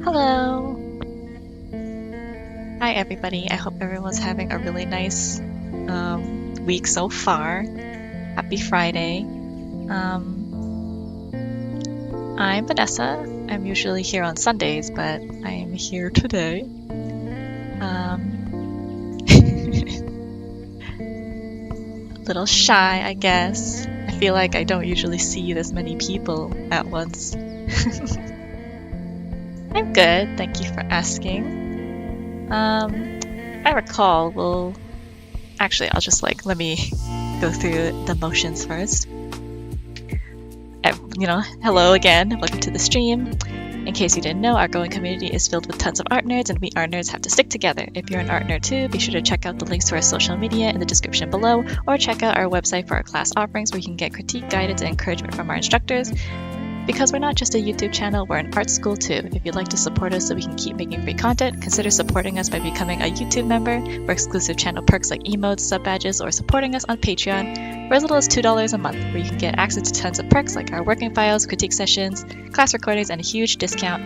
Hello! Hi everybody, I hope everyone's having a really nice week so far. Happy Friday. I'm Vanessa. I'm usually here on Sundays, but I'm here today. A little shy, I guess. I feel like I don't usually see this many people at once. I'm good, thank you for asking. I recall, actually, I'll just let me go through the motions first. Hello again, welcome to the stream. In case you didn't know, our growing community is filled with tons of art nerds, and we art nerds have to stick together. If you're an art nerd too, be sure to check out the links to our social media in the description below, or check out our website for our class offerings where you can get critique, guidance, and encouragement from our instructors. Because we're not just a YouTube channel, we're an art school too. If you'd like to support us so we can keep making free content, consider supporting us by becoming a YouTube member for exclusive channel perks like emotes, sub badges, or supporting us on Patreon for as little as $2 a month, where you can get access to tons of perks like our working files, critique sessions, class recordings, and a huge discount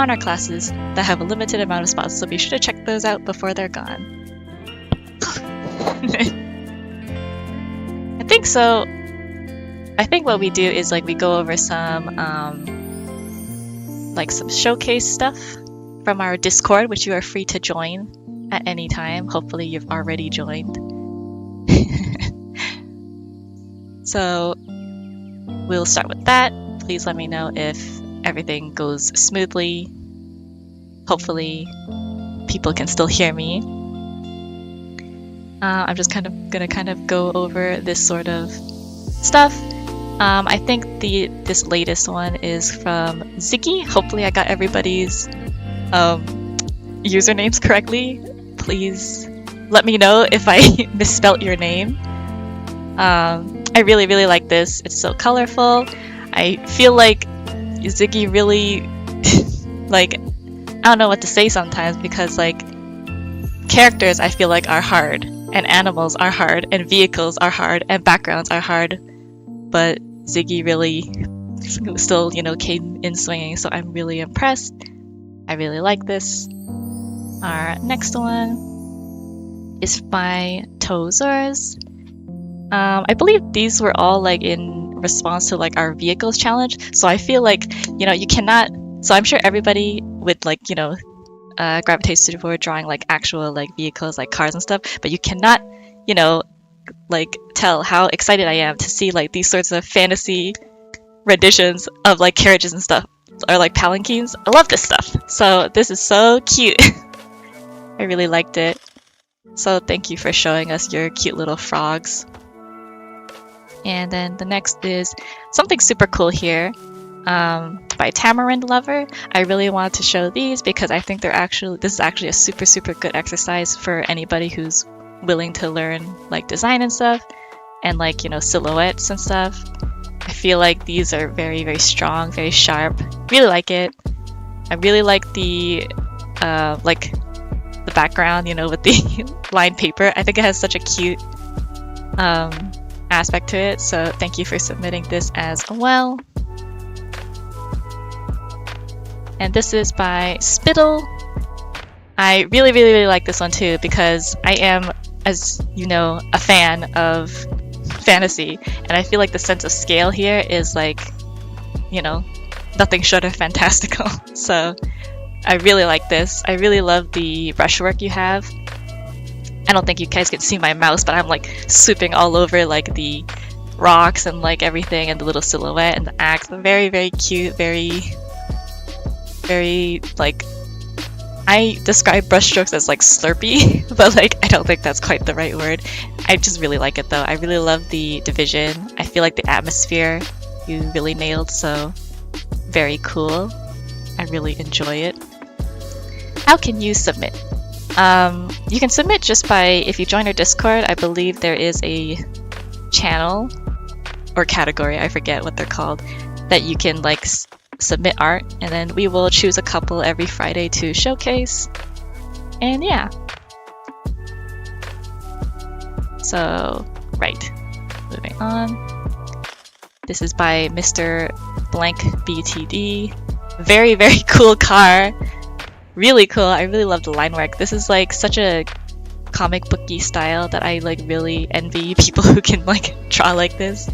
on our classes that have a limited amount of spots, so be sure to check those out before they're gone. I think what we do is we go over some some showcase stuff from our Discord, which you are free to join at any time. Hopefully you've already joined. So we'll start with that. Please let me know if everything goes smoothly. Hopefully people can still hear me. I'm just gonna go over this sort of stuff. I think this latest one is from Ziggy. Hopefully I got everybody's usernames correctly. Please let me know if I misspelt your name. I really, really like this. It's so colorful. I feel like Ziggy really I don't know what to say sometimes, because characters I feel like are hard, and animals are hard, and vehicles are hard, and backgrounds are hard. But Ziggy really still, came in swinging. So I'm really impressed. I really like this. Our next one is by Tozers. I believe these were all like in response to like our vehicles challenge. So I feel like, you cannot, so I'm sure everybody would like, gravitates toward drawing like actual like vehicles, like cars and stuff, but you cannot, like tell how excited I am to see like these sorts of fantasy renditions of like carriages and stuff, or like palanquins. I love this stuff. So this is so cute. I really liked it. So thank you for showing us your cute little frogs. And then the next is something super cool here, by Tamarind Lover. I really wanted to show these because I think this is actually a super, super good exercise for anybody who's willing to learn like design and stuff, and like, silhouettes and stuff. I feel like these are very, very strong, very sharp. Really like it. I really like the background, with the lined paper. I think it has such a cute aspect to it. So thank you for submitting this as well. And this is by Spittle. I really, really, really like this one too because I am, as you know, a fan of fantasy, and I feel like the sense of scale here is like, nothing short of fantastical. So I really like this. I really love the brushwork you have. I don't think you guys can see my mouse, but I'm like swooping all over like the rocks and like everything, and the little silhouette and the axe. Very, very cute. Very, very like, I describe brushstrokes as like slurpy, but like I don't think that's quite the right word. I just really like it though. I really love the division. I feel like the atmosphere you really nailed, so very cool. I really enjoy it. How can you submit? You can submit just by, if you join our Discord, I believe there is a channel or category, I forget what they're called, that you can like submit art, and then we will choose a couple every Friday to showcase. And yeah. So, right. Moving on. This is by Mr. Blank BTD. Very, very cool car. Really cool. I really love the line work. This is like such a comic booky style that I like really envy people who can like draw like this.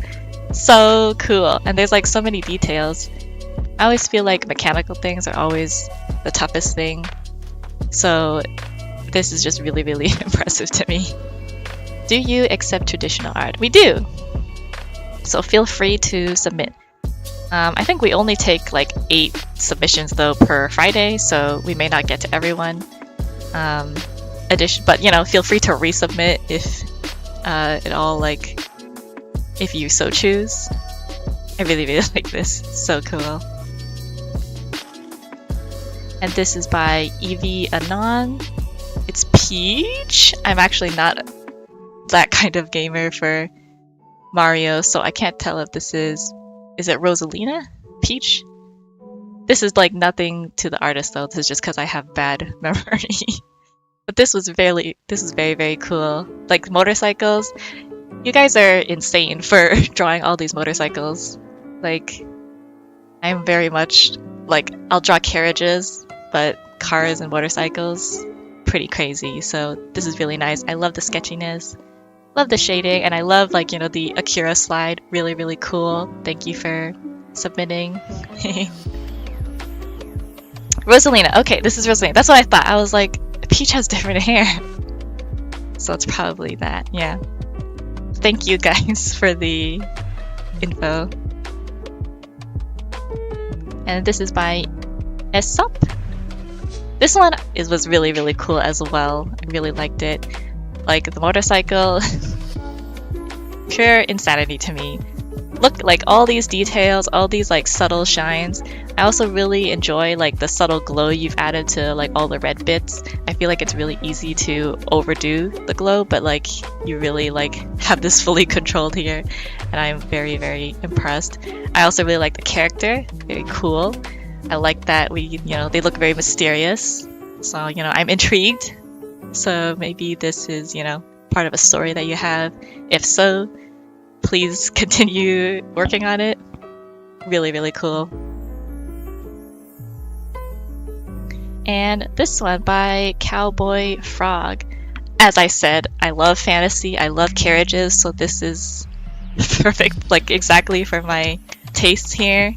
So cool. And there's like so many details. I always feel like mechanical things are always the toughest thing. So this is just really, really impressive to me. Do you accept traditional art? We do. So feel free to submit. I think we only take like 8 submissions though per Friday, so we may not get to everyone. But feel free to resubmit if if you so choose. I really, really like this. So cool. And this is by Evie Anon. It's Peach. I'm actually not that kind of gamer for Mario, so I can't tell if this is it Rosalina? Peach? This is like nothing to the artist though. This is just because I have bad memory. But this is very, very cool. Like motorcycles. You guys are insane for drawing all these motorcycles. Like, I'm very much like, I'll draw carriages, but cars and motorcycles, pretty crazy. So this is really nice. I love the sketchiness. Love the shading, and I love like, the Akira slide. Really, really cool. Thank you for submitting. Rosalina. Okay, this is Rosalina. That's what I thought. I was like, Peach has different hair. So it's probably that, yeah. Thank you guys for the info. And this is by Aesop. This one was really, really cool as well. I really liked it. Like the motorcycle, pure insanity to me. Look, like all these details, all these like subtle shines. I also really enjoy like the subtle glow you've added to like all the red bits. I feel like it's really easy to overdo the glow, but like you really like have this fully controlled here, and I'm very, very impressed. I also really like the character, very cool. I like that they look very mysterious. So, I'm intrigued. So maybe this is, part of a story that you have. If so, please continue working on it. Really, really cool. And this one by Cowboy Frog. As I said, I love fantasy, I love carriages, so this is perfect, like exactly for my tastes here.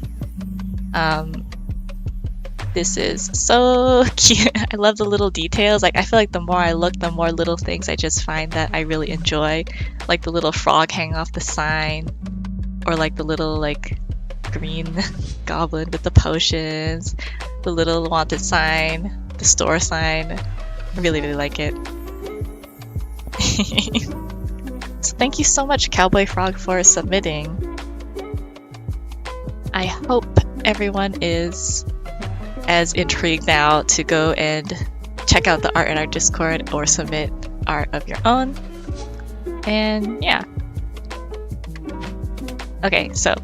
This is so cute. I love the little details. Like, I feel like the more I look, the more little things I just find that I really enjoy. Like the little frog hanging off the sign, or like the little like green goblin with the potions, the little wanted sign, the store sign. I really, really like it. So thank you so much, Cowboy Frog, for submitting. I hope everyone is as intrigued now to go and check out the art in our Discord or submit art of your own. And yeah. Okay, so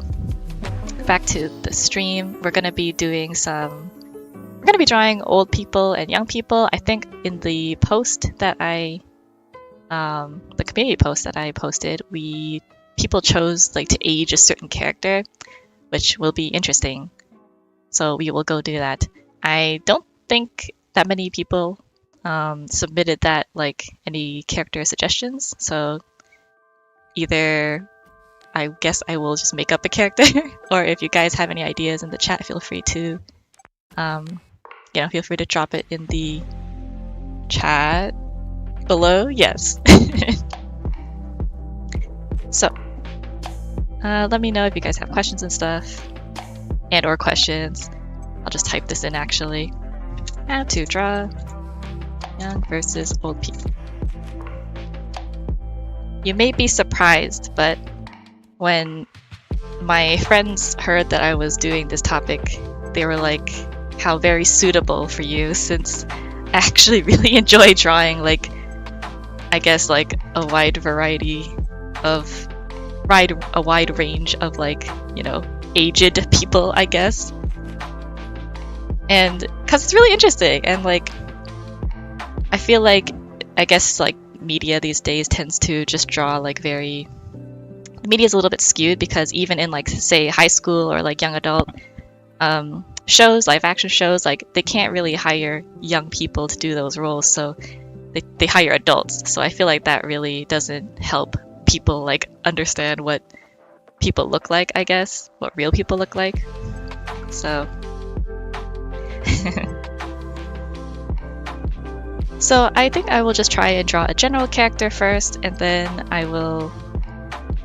back to the stream. We're gonna be drawing old people and young people. I think in the post that the community post that I posted, people chose like to age a certain character, which will be interesting. So we will go do that. I don't think that many people submitted that, like, any character suggestions. So either I guess I will just make up a character, or if you guys have any ideas in the chat, feel free to drop it in the chat below. Yes. So let me know if you guys have questions and stuff, or questions. I'll just type this in actually. How to draw young versus old people. You may be surprised, but when my friends heard that I was doing this topic, they were like, how very suitable for you, since I actually really enjoy drawing, like, I guess, like, a wide range of, like, you know, aged people, I guess. And because it's really interesting, and like, I feel like, I guess, like, media these days tends to just draw like the media is a little bit skewed, because even in, like, say high school or like young adult shows, live action shows, like, they can't really hire young people to do those roles, so they hire adults. So I feel like that really doesn't help people, like, understand what people look like, I guess, what real people look like. So so I think I will just try and draw a general character first, and then I will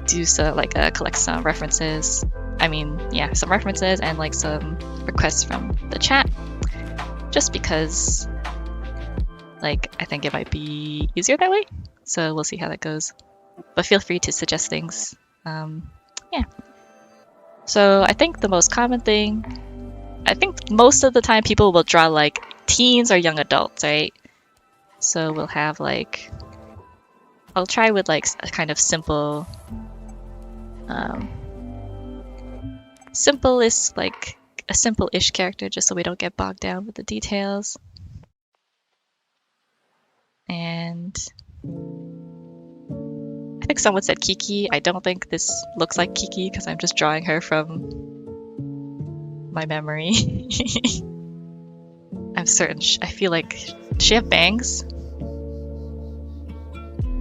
do collect some references. Some references and like some requests from the chat, just because, like, I think it might be easier that way. So we'll see how that goes. But feel free to suggest things. Yeah. So I think the most common thing, I think most of the time people will draw like teens or young adults, right? So we'll have like, I'll try with like a kind of simple, like a simple-ish character, just so we don't get bogged down with the details. And I think someone said Kiki. I don't think this looks like Kiki, because I'm just drawing her from my memory. I'm certain. I feel like, does she have bangs?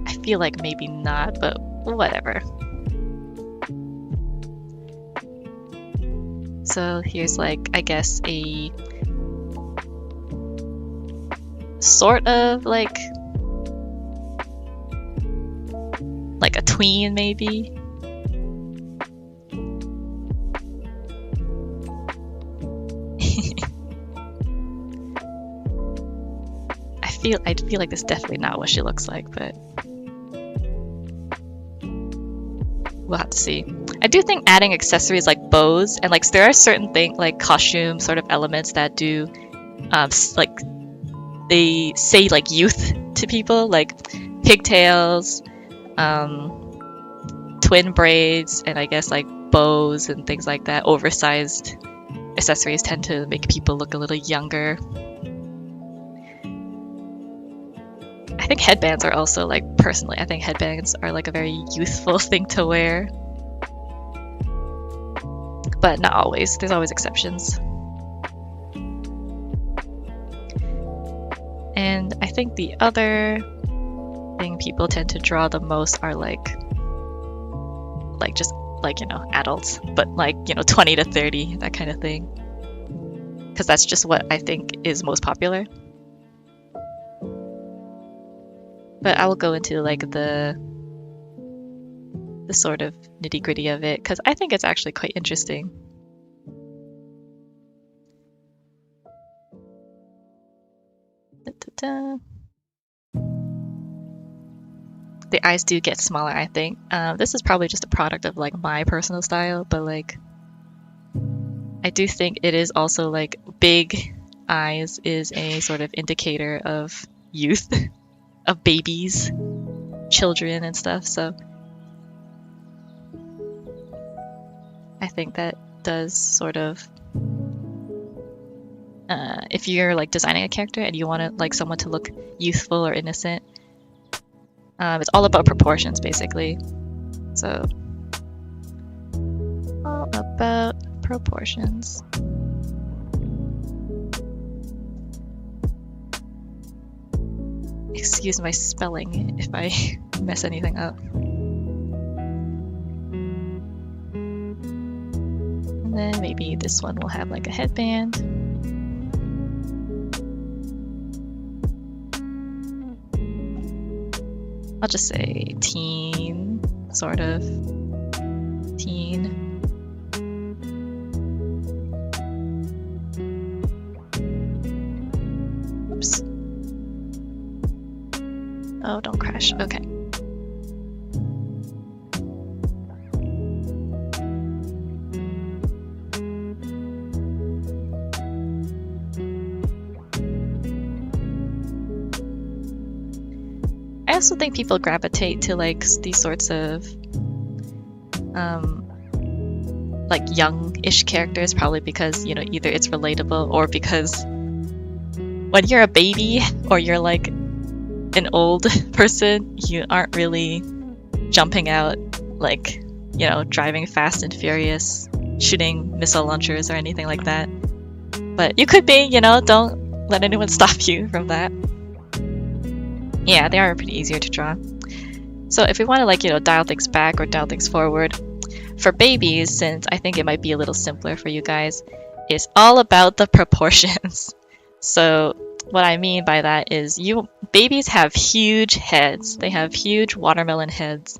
I feel like maybe not, but whatever. So here's like, I guess, a sort of like a tween, maybe. I feel like this is definitely not what she looks like, but we'll have to see. I do think adding accessories like bows and like, there are certain things like costume sort of elements that do like, they say like youth to people, like pigtails, twin braids, and I guess like bows and things like that. Oversized accessories tend to make people look a little younger. I think headbands are also, like, personally, I think headbands are like a very youthful thing to wear. but not always. There's always exceptions. And I think the other thing people tend to draw the most are like just like, you know, adults, but like, you know, 20 to 30, that kind of thing. Because that's just what I think is most popular. But I will go into like the sort of nitty-gritty of it, because I think it's actually quite interesting. Da-da-da. The eyes do get smaller, I think. This is probably just a product of like my personal style, but like I do think it is also like big eyes is a sort of indicator of youth, of babies, children and stuff. So I think that does sort of if you're like designing a character and you want like someone to look youthful or innocent, it's all about proportions basically. So all about proportions. Excuse my spelling if I mess anything up. And then maybe this one will have like a headband. I'll just say teen, sort of. Teen. Oops. Oh, don't crash. Okay. I also think people gravitate to like these sorts of like young-ish characters, probably because, you know, either it's relatable or because when you're a baby or you're like an old person, you aren't really jumping out like, you know, driving fast and furious, shooting missile launchers or anything like that. But you could be, you know, don't let anyone stop you from that. Yeah, they are pretty easier to draw. So if we want to like, you know, dial things back or dial things forward, for babies, since I think it might be a little simpler for you guys, it's all about the proportions. So what I mean by that is babies have huge heads. They have huge watermelon heads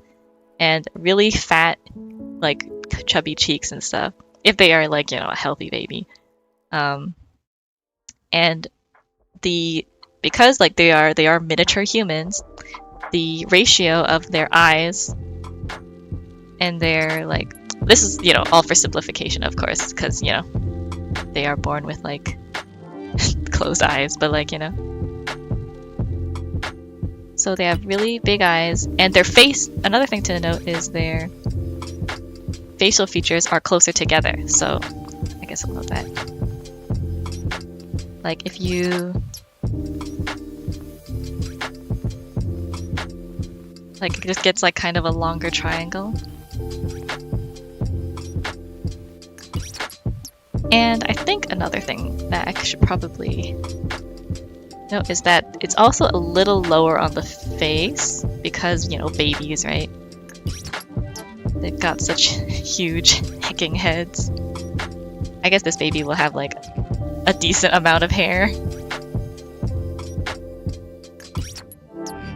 and really fat, like chubby cheeks and stuff. If they are like, you know, a healthy baby. And because like they are miniature humans, the ratio of their eyes and their like, this is, you know, all for simplification, of course, because, you know, they are born with like closed eyes, but like, you know. So they have really big eyes, and their face, another thing to note is their facial features are closer together. So I guess I'll note that. Like if you like, it just gets like kind of a longer triangle. And I think another thing that I should probably note is that it's also a little lower on the face because, you know, babies, right? They've got such huge hecking heads. I guess this baby will have like a decent amount of hair.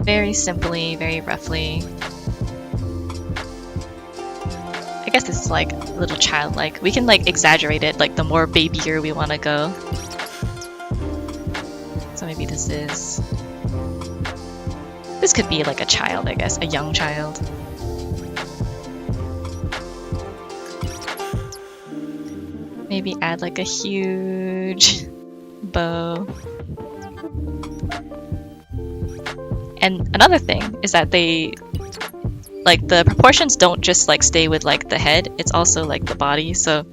Very simply, very roughly. I guess this is like a little childlike. We can like exaggerate it, like the more babyier we want to go. So maybe this could be like a child, I guess, a young child. Maybe add like a huge bow. And another thing is that they, like, the proportions don't just like stay with like the head, it's also like the body. So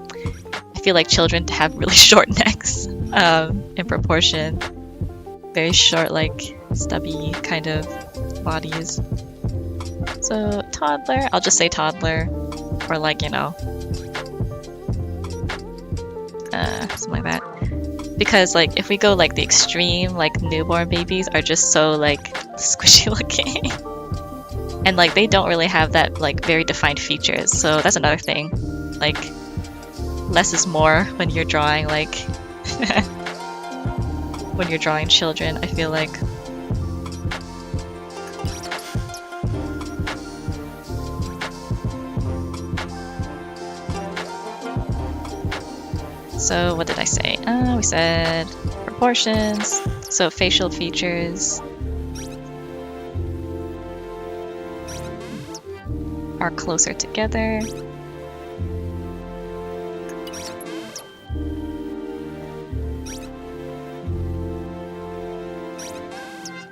I feel like children have really short necks in proportion. Very short, like stubby kind of bodies. So toddler, I'll just say toddler, or like, you know, something like that. Because like if we go like the extreme, like newborn babies are just so like squishy looking. And like they don't really have that like very defined features. So that's another thing. Like less is more when you're drawing like when you're drawing children, I feel like. So what did I say? We said proportions, so facial features are closer together.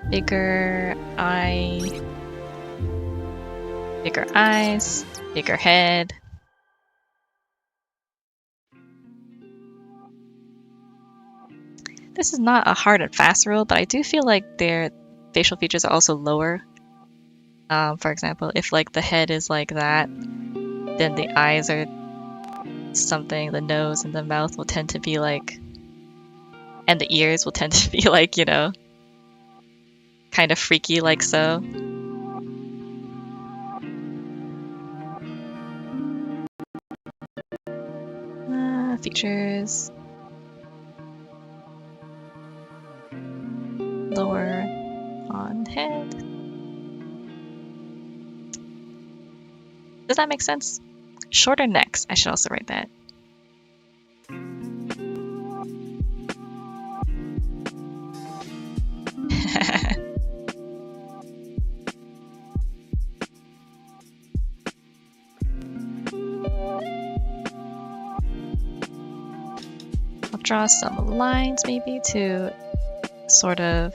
Bigger eyes, bigger head. This is not a hard and fast rule, but I do feel like their facial features are also lower. For example, if like the head is like that, then the eyes are something, the nose and the mouth will tend to be like, and the ears will tend to be like, you know, kind of freaky like so. Features. Lower on head. Does that make sense? Shorter necks. I should also write that. I'll draw some lines maybe to sort of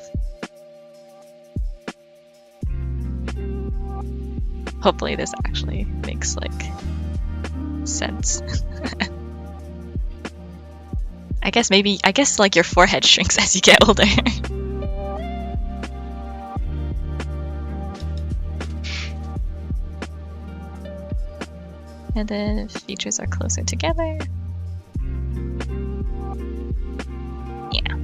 hopefully this actually makes like sense. I guess like your forehead shrinks as you get older. And then features are closer together. Yeah.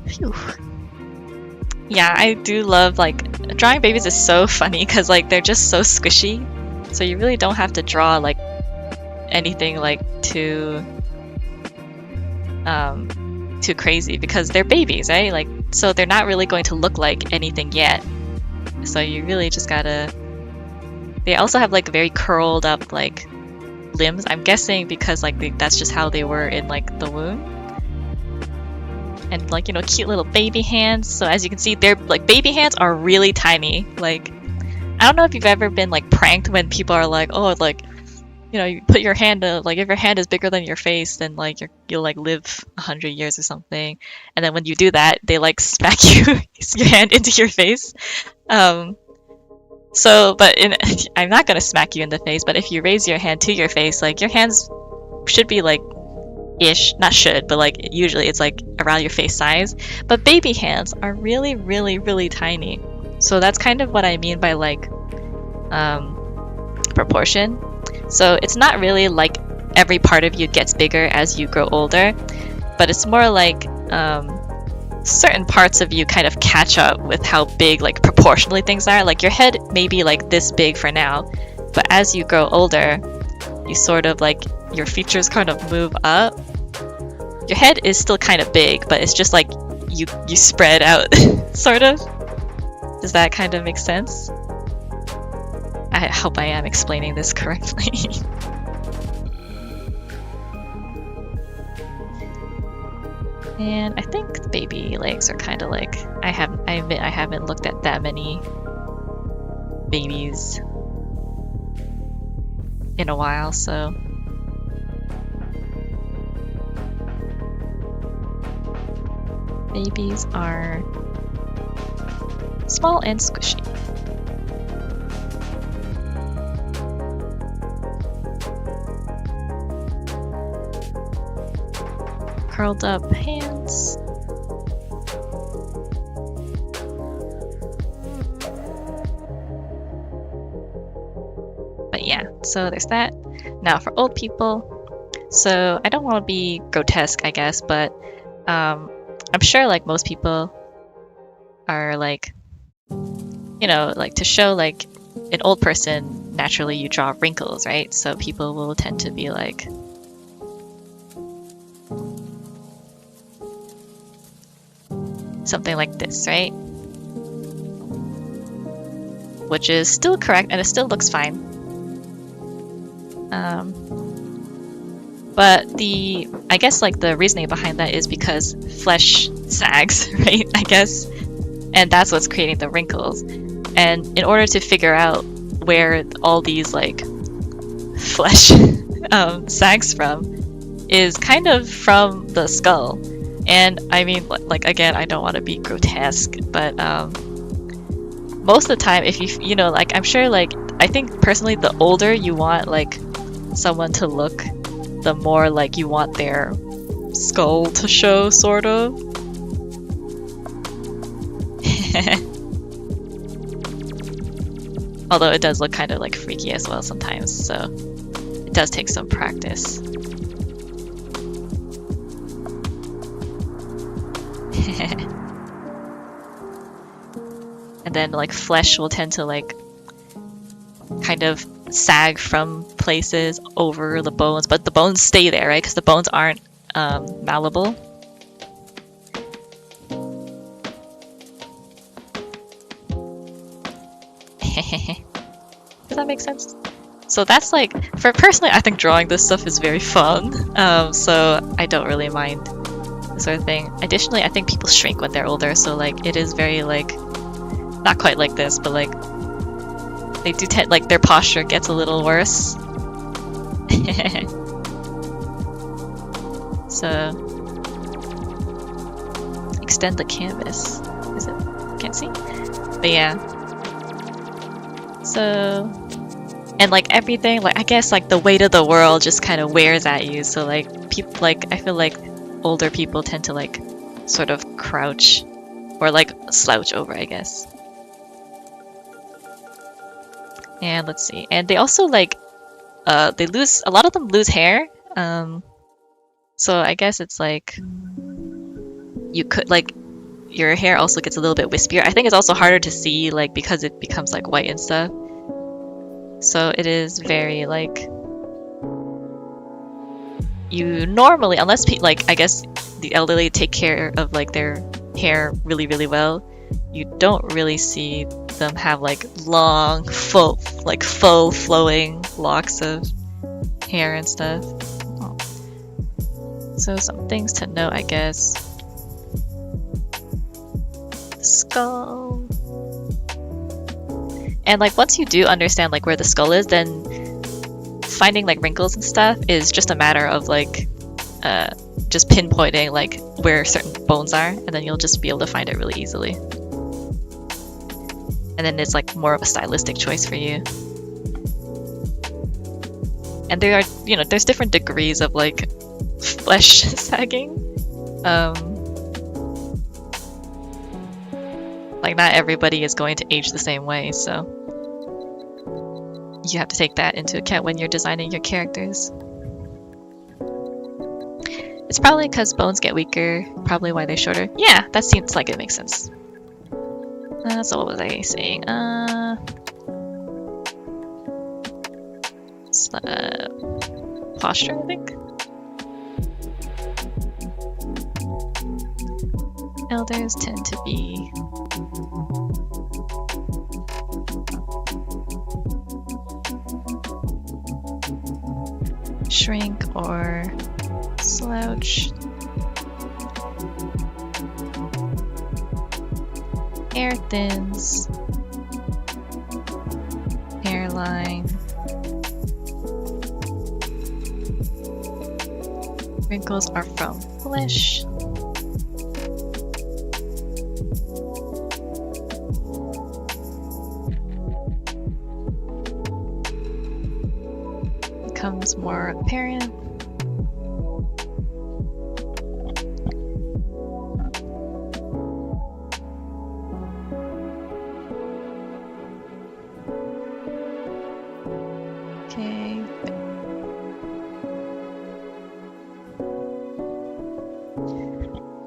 Phew. Yeah, I do love like drawing babies is so funny because like they're just so squishy. So you really don't have to draw like anything like too crazy because they're babies, right? Like so they're not really going to look like anything yet. So you really just gotta. They also have like very curled up like limbs. I'm guessing because like that's just how they were in like the womb. And like, you know, cute little baby hands. So as you can see, their like baby hands are really tiny. Like, I don't know if you've ever been like pranked when people are like, oh, like, you know, you put your hand like if your hand is bigger than your face, then like you'll like live 100 years or something. And then when you do that, they like smack your hand into your face. So, but I'm not gonna smack you in the face. But if you raise your hand to your face, like your hands should be like ish, not should, but like usually it's like around your face size. But baby hands are really, really, really tiny. So that's kind of what I mean by like proportion. So it's not really like every part of you gets bigger as you grow older, but it's more like certain parts of you kind of catch up with how big like proportionally things are. Like your head may be like this big for now, but as you grow older, you sort of like your features kind of move up. Your head is still kind of big, but it's just like you spread out sort of. Does that kind of make sense? I hope I am explaining this correctly. And I think the baby legs are kind of like, I admit I haven't looked at that many babies in a while, so babies are small and squishy. Curled up hands. But yeah, So there's that. Now for old people, so I don't want to be grotesque, I guess, but I'm sure like most people are like, like to show like an old person, naturally you draw wrinkles, right? So people will tend to be like something like this, right? Which is still correct and it still looks fine. But I guess like the reasoning behind that is because flesh sags, right? I guess. And that's what's creating the wrinkles. And in order to figure out where all these like flesh sags from is kind of from the skull. And I mean, like again, I don't want to be grotesque, but most of the time, if like I'm sure, like I think personally, the older you want like someone to look, the more like you want their skull to show, sort of. Although it does look kind of like freaky as well sometimes, so it does take some practice. And then like flesh will tend to like kind of sag from places over the bones, but the bones stay there, right? Because the bones aren't malleable. Does that make sense? So that's like, for personally, I think drawing this stuff is very fun. So I don't really mind this sort of thing. Additionally, I think people shrink when they're older, so like it is very like, not quite like this, but like they do tend, like their posture gets a little worse. So extend the canvas. Is it? Can't see. But yeah. So, and like everything, like I guess like the weight of the world just kind of wears at you. So like people, like I feel like older people tend to like sort of crouch or like slouch over, I guess. And let's see. And they also like they lose, a lot of them lose hair. So I guess it's like you could like your hair also gets a little bit wispier. I think it's also harder to see like because it becomes like white and stuff. So it is very like you normally, unless like I guess the elderly take care of like their hair really really well, you don't really see them have like long full flowing locks of hair and stuff. Oh. So some things to note, I guess. The skull. And like once you do understand like where the skull is, then finding like wrinkles and stuff is just a matter of like just pinpointing like where certain bones are, and then you'll just be able to find it really easily. And then it's like more of a stylistic choice for you. And there are, there's different degrees of like flesh sagging. Like not everybody is going to age the same way, so you have to take that into account when you're designing your characters. It's probably because bones get weaker, probably why they're shorter. Yeah, that seems like it makes sense. So what was I saying? Posture, I think. Elders tend to be shrink or slouch. Hair thins. Hairline. Wrinkles are from flesh. Becomes more apparent. Okay.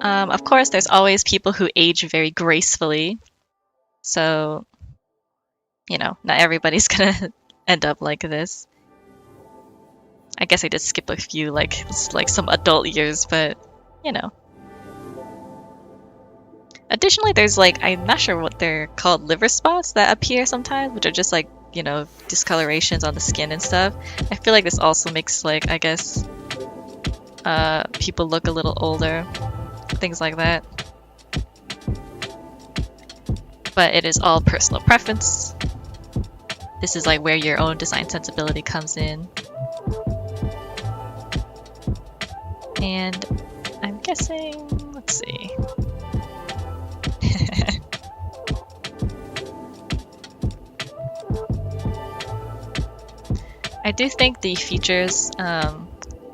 Of course, there's always people who age very gracefully. So, not everybody's gonna end up like this. I guess I did skip a few, like some adult years, but, you know. Additionally, there's I'm not sure what they're called, liver spots that appear sometimes, which are just discolorations on the skin and stuff. I feel like this also makes I guess people look a little older, things like that. But it is all personal preference. This is where your own design sensibility comes in. And I'm guessing, let's see. I do think the features,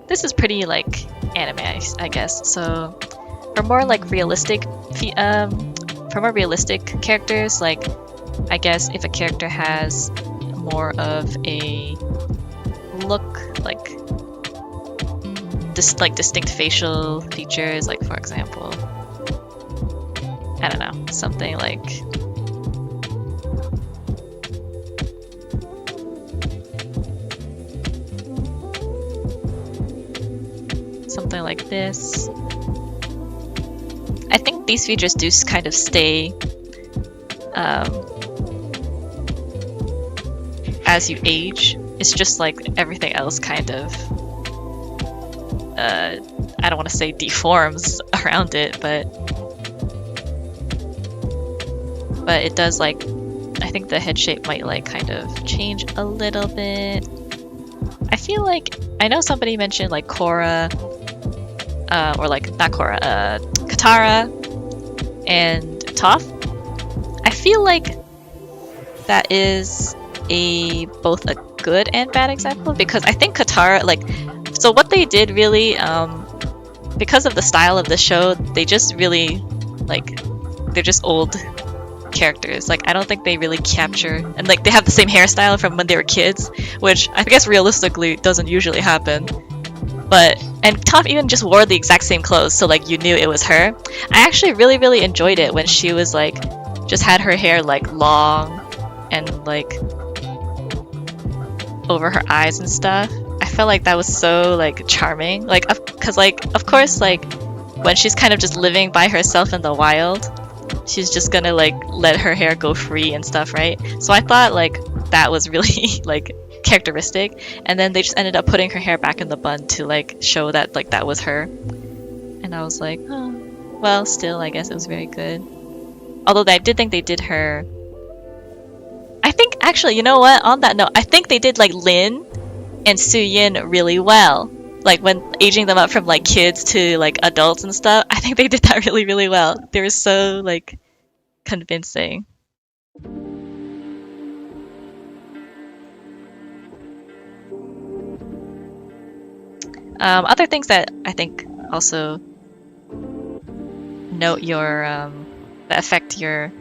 this is pretty anime, I guess. So for more realistic, for more realistic characters, I guess if a character has more of a look, distinct facial features, for example, I don't know, something like this. I think these features do kind of stay as you age. It's just everything else kind of I don't want to say deforms around it, but it does I think the head shape might kind of change a little bit. I feel I know somebody mentioned Korra, or not Korra, Katara and Toph. I feel that is both a good and bad example, because I think Katara, so what they did really, because of the style of the show, they just really they're just old characters. I don't think they really capture, and they have the same hairstyle from when they were kids, which I guess realistically doesn't usually happen. And Toph even just wore the exact same clothes, so you knew it was her. I actually really, really enjoyed it when she was just had her hair long and over her eyes and stuff. I felt that was so charming. Because of course when she's kind of just living by herself in the wild, she's just gonna let her hair go free and stuff, right? So I thought that was really characteristic, and then they just ended up putting her hair back in the bun to show that that was her, and I was oh, well, still I guess it was very good. Although I did think they did her, I think actually, you know what, on that note, I think they did Lin and Suyin really well, when aging them up from kids to adults and stuff. I think they did that really, really well. They were so convincing. Other things that I think also note that affect your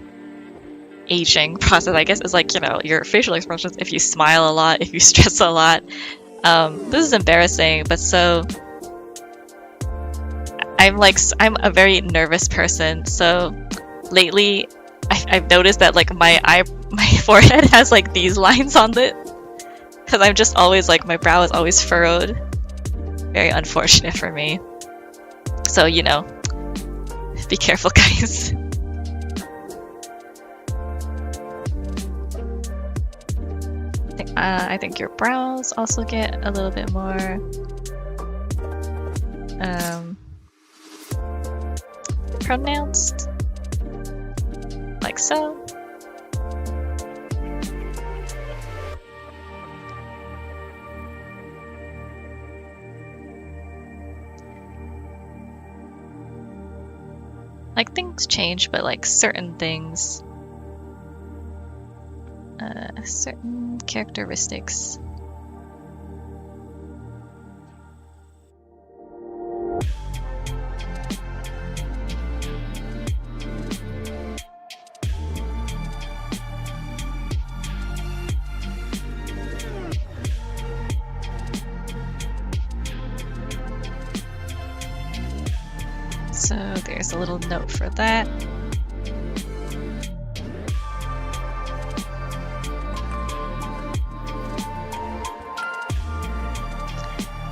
aging process, I guess, is your facial expressions. If you smile a lot, if you stress a lot. This is embarrassing, but so I'm a very nervous person. So lately, I've noticed that my forehead has these lines on it, because I'm just always my brow is always furrowed. Very unfortunate for me. So be careful, guys. I think your brows also get a little bit more pronounced, like so. Things change, but certain things, certain characteristics. So there's a little note for that.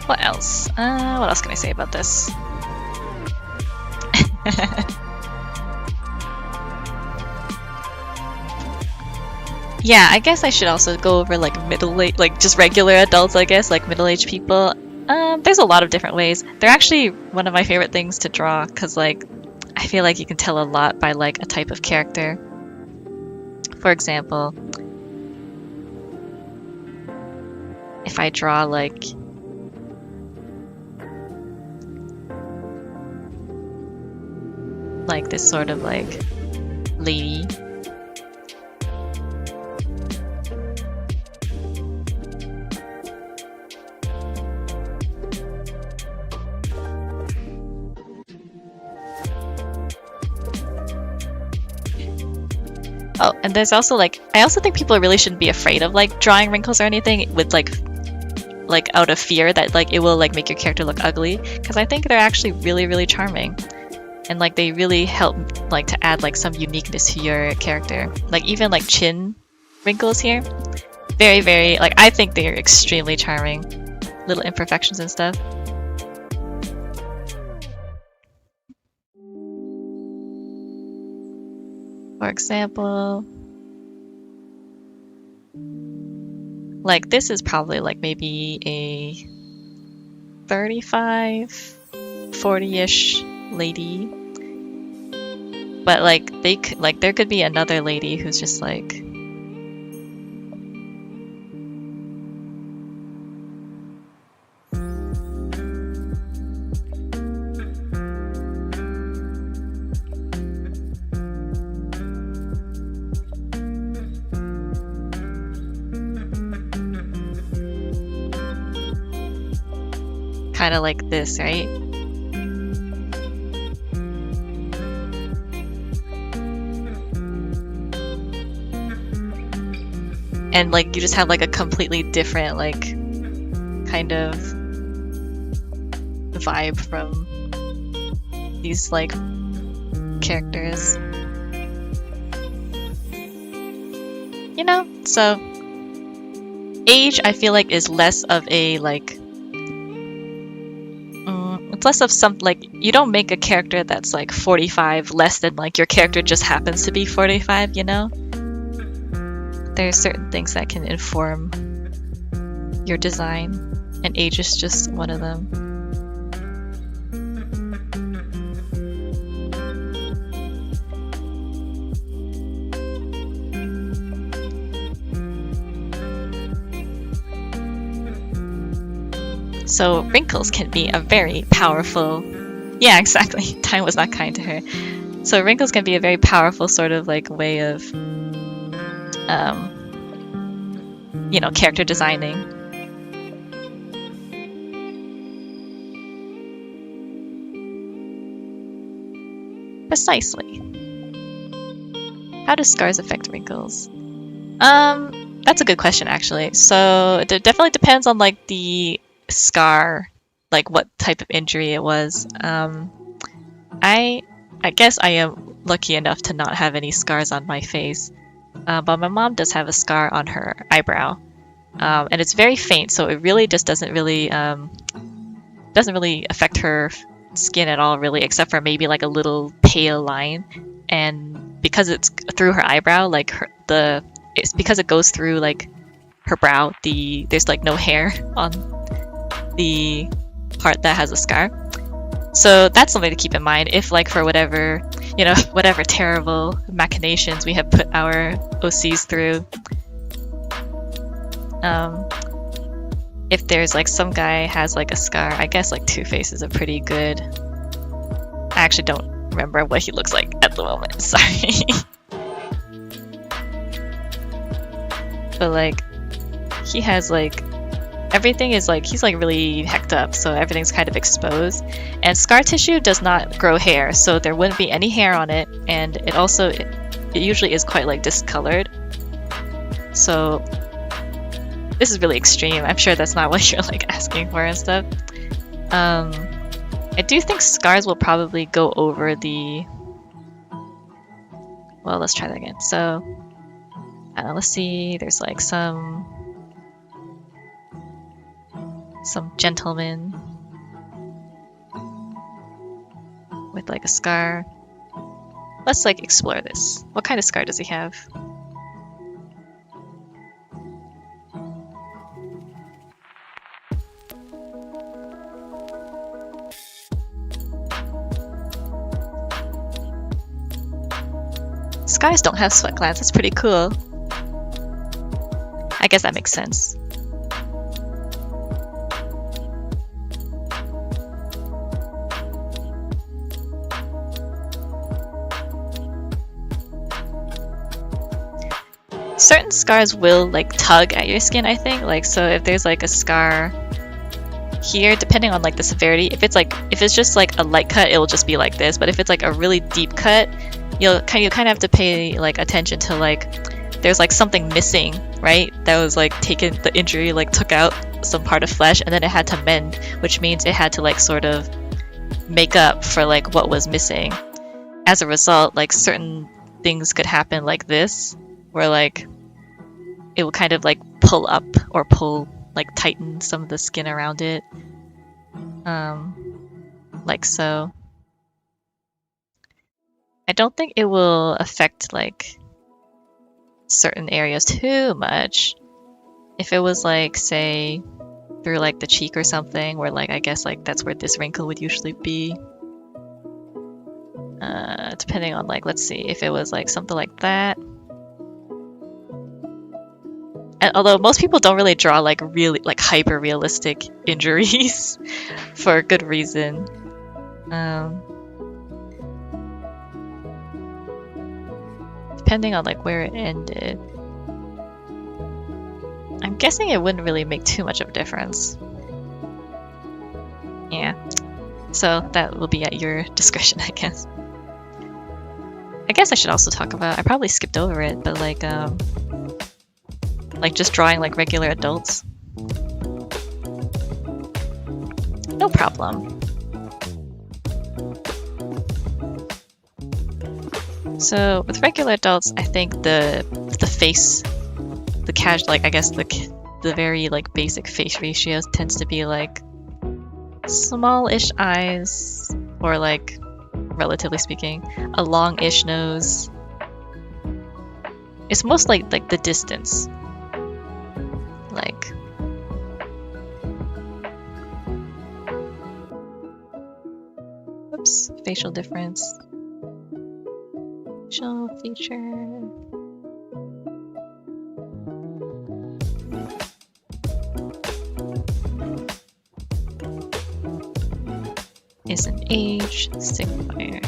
What else? What else can I say about this? Yeah, I guess I should also go over like middle-aged, like just regular adults, I guess, like middle-aged people. There's a lot of different ways. They're actually one of my favorite things to draw because like I feel like you can tell a lot by like a type of character. For example, if I draw like this sort of like lady. Oh, and there's also like, I also think people really shouldn't be afraid of like drawing wrinkles or anything with like out of fear that like it will like make your character look ugly, because I think they're actually really, really charming. And like they really help like to add like some uniqueness to your character. Like even like chin wrinkles here, very, very, like I think they're extremely charming. Little imperfections and stuff. For example, like this is probably like maybe a 35, 40-ish lady, but like there could be another lady who's just like kind of like this, right? And like you just have like a completely different like kind of vibe from these like characters, you know? So age I feel like is less of a like it's less of some like you don't make a character that's like 45 less than like your character just happens to be 45, you know? There's certain things that can inform your design, and age is just one of them. So wrinkles can be a very powerful... Yeah, exactly. Time was not kind to her. So wrinkles can be a very powerful sort of like way of you know, character designing. Precisely. How do scars affect wrinkles? That's a good question actually. So it definitely depends on like the scar, like what type of injury it was. I guess I am lucky enough to not have any scars on my face. But my mom does have a scar on her eyebrow, and it's very faint, so it really just doesn't really affect her skin at all, really, except for maybe like a little pale line. And because it's through her eyebrow, like it's because it goes through like her brow. There's like no hair on the part that has a scar. So that's something to keep in mind if like for whatever, you know, whatever terrible machinations we have put our OCs through. If there's like some guy has like a scar, I guess like Two-Face is a pretty good... I actually don't remember what he looks like at the moment, sorry. But like, he has like... Everything is like, he's like really hecked up, so everything's kind of exposed. And scar tissue does not grow hair, so there wouldn't be any hair on it, and it also, it usually is quite like discolored. So this is really extreme. I'm sure that's not what you're like asking for and stuff. I do think scars will probably go over the... Well, let's try that again. So, let's see, there's like some gentleman with like a scar. Let's like explore this. What kind of scar does he have? Scars don't have sweat glands. That's pretty cool. I guess that makes sense. Certain scars will like tug at your skin, I think. Like, so if there's like a scar here, depending on like the severity, if it's just like a light cut, it will just be like this. But if it's like a really deep cut, you'll kind of have to pay like attention to like there's like something missing, right? That was like taken, the injury like took out some part of flesh, and then it had to mend, which means it had to like sort of make up for like what was missing. As a result, like certain things could happen like this, where like it will kind of like pull up or pull, like tighten some of the skin around it, like so. I don't think it will affect like certain areas too much. If it was like, say, through like the cheek or something, where like I guess like that's where this wrinkle would usually be. Depending on like, let's see, if it was like something like that. And although most people don't really draw like really like hyper realistic injuries for a good reason. Depending on like where it ended, I'm guessing it wouldn't really make too much of a difference. Yeah, so that will be at your discretion, I guess. I guess I should also talk about, I probably skipped over it, but like just drawing like regular adults. No problem. So with regular adults, I think the face, the casual, like I guess the very like basic face ratios tends to be like small-ish eyes, or like relatively speaking, a long-ish nose. It's most like the distance. Like oops, facial difference. Facial feature. Is an age signifier.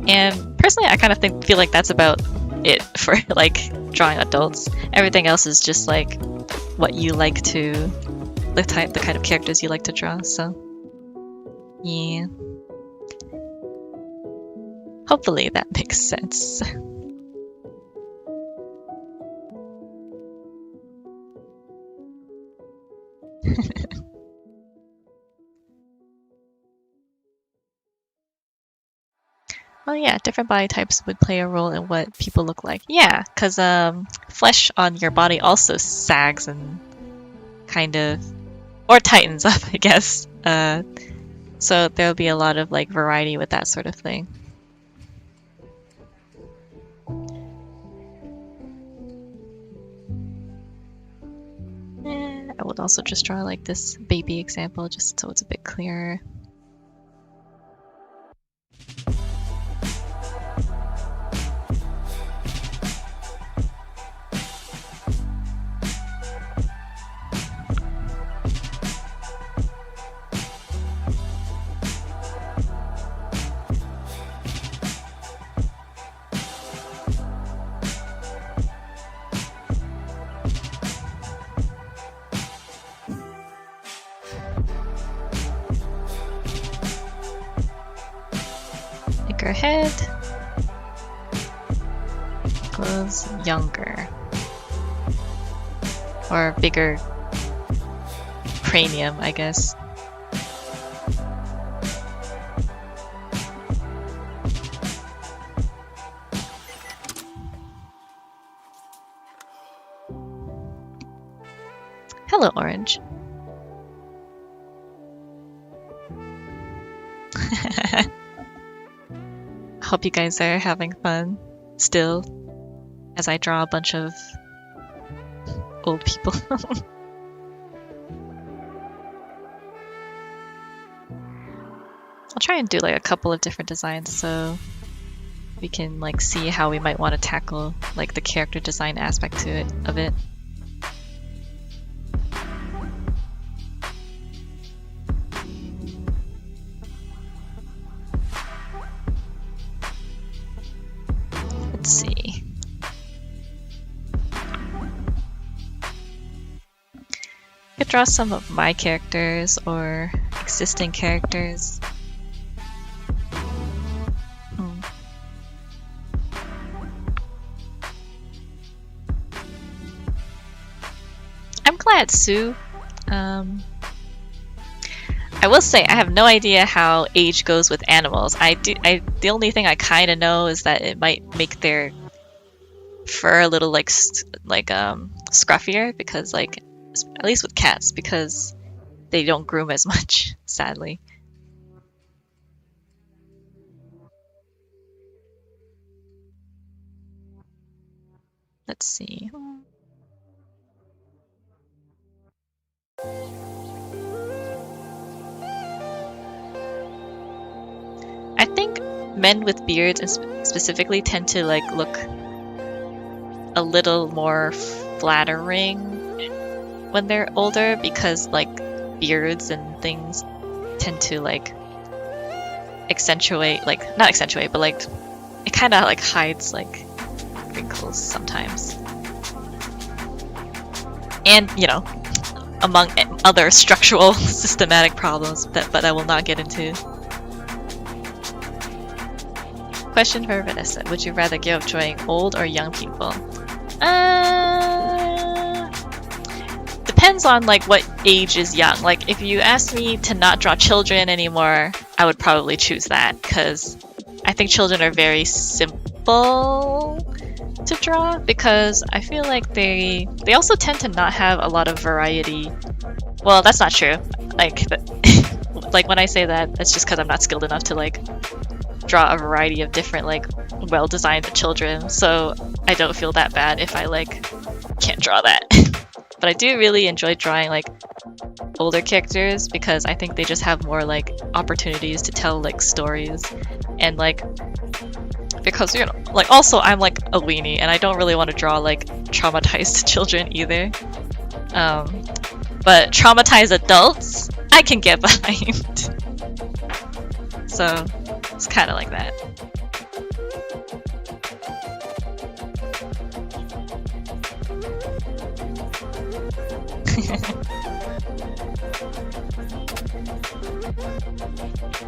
And personally, I kind of feel like that's about it for like drawing adults. Everything else is just like what you like to, the kind of characters you like to draw. So yeah, hopefully that makes sense. Well, yeah, different body types would play a role in what people look like. Yeah, because flesh on your body also sags and kind of, or tightens up, I guess. So there'll be a lot of like variety with that sort of thing. I would also just draw like this baby example just so it's a bit clearer. Bigger head equals younger, or bigger cranium, I guess. Hello, Orange. Hope you guys are having fun still as I draw a bunch of old people. I'll try and do like a couple of different designs so we can like see how we might want to tackle like the character design aspect of it. Let's see. I could draw some of my characters or existing characters. I'm glad, Sue. I will say I have no idea how age goes with animals. The only thing I kind of know is that it might make their fur a little like scruffier because like at least with cats because they don't groom as much, sadly. Let's see. I think men with beards specifically tend to like look a little more flattering when they're older because like beards and things tend to like accentuate, like not accentuate, but like it kind of like hides like wrinkles sometimes. And, you know, among other structural systematic problems but I will not get into. Question for Vanessa. Would you rather give up drawing old or young people? Depends on like what age is young. Like if you asked me to not draw children anymore, I would probably choose that because I think children are very simple to draw because I feel like they also tend to not have a lot of variety. Well, that's not true. Like like when I say that, that's just because I'm not skilled enough to like draw a variety of different like well-designed children, so I don't feel that bad if I like can't draw that. But I do really enjoy drawing like older characters because I think they just have more like opportunities to tell like stories and like because you know like also I'm like a weenie and I don't really want to draw like traumatized children either. But traumatized adults I can get behind. So it's kind of like that.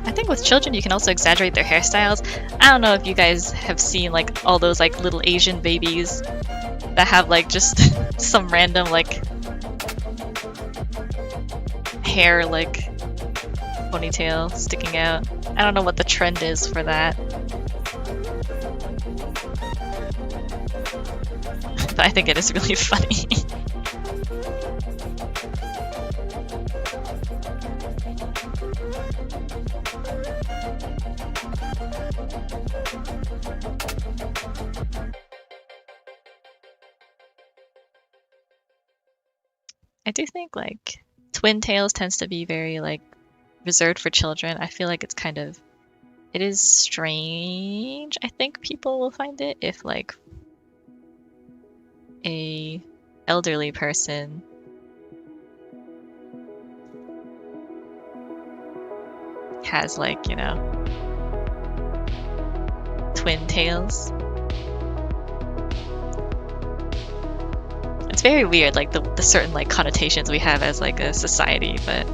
I think with children you can also exaggerate their hairstyles. I don't know if you guys have seen like all those like little Asian babies that have like just some random like hair like ponytail sticking out. I don't know what the trend is for that. But I think it is really funny. I do think like twin tails tends to be very like reserved for children. I feel like it's kind of it is strange. I think people will find it if like a elderly person has like, you know, twin tails. It's very weird, like the certain like connotations we have as like a society, but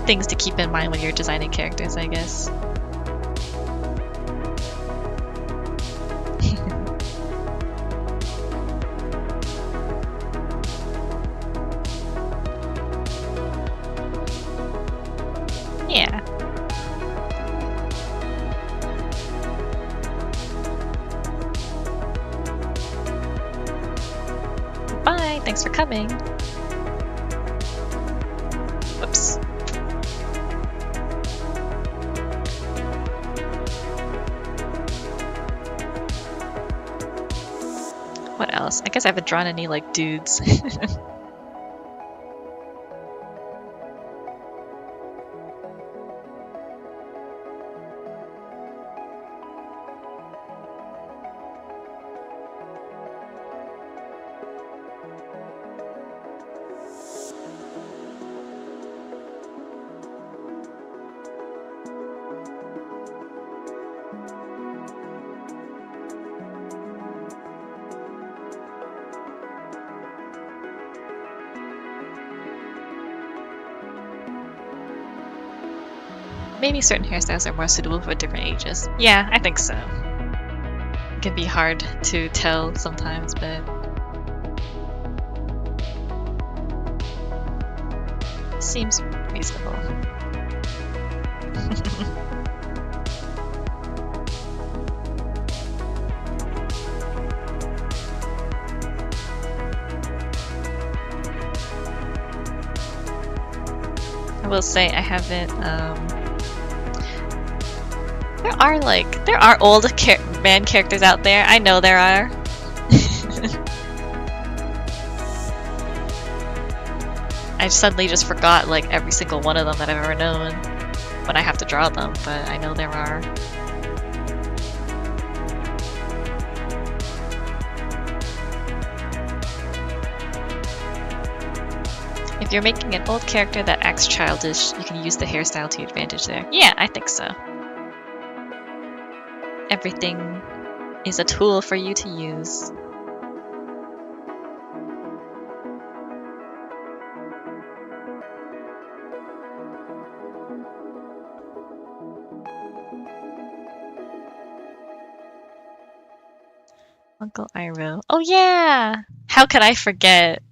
things to keep in mind when you're designing characters, I guess. Yeah. thanks for coming. Whoops. What else? I guess I haven't drawn any, like, dudes. Maybe certain hairstyles are more suitable for different ages. Yeah, I think so. It can be hard to tell sometimes, but seems reasonable. I will say I haven't there are old man characters out there. I know there are. I suddenly just forgot like every single one of them that I've ever known when I have to draw them, but I know there are. If you're making an old character that acts childish, you can use the hairstyle to your advantage there. Yeah, I think so. Everything is a tool for you to use. Uncle Iroh. Oh yeah! How could I forget?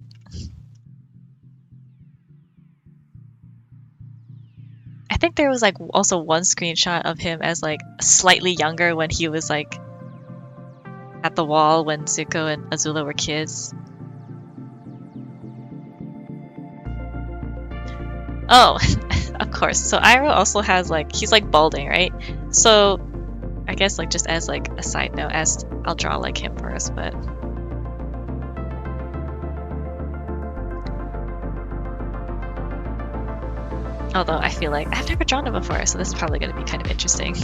I think there was like also one screenshot of him as like slightly younger when he was like at the wall when Zuko and Azula were kids. Oh, of course. So Iroh also has like, he's like balding, right? So I guess like just as like a side note, as I'll draw like him first, but although I feel like I've never drawn him before, so this is probably going to be kind of interesting.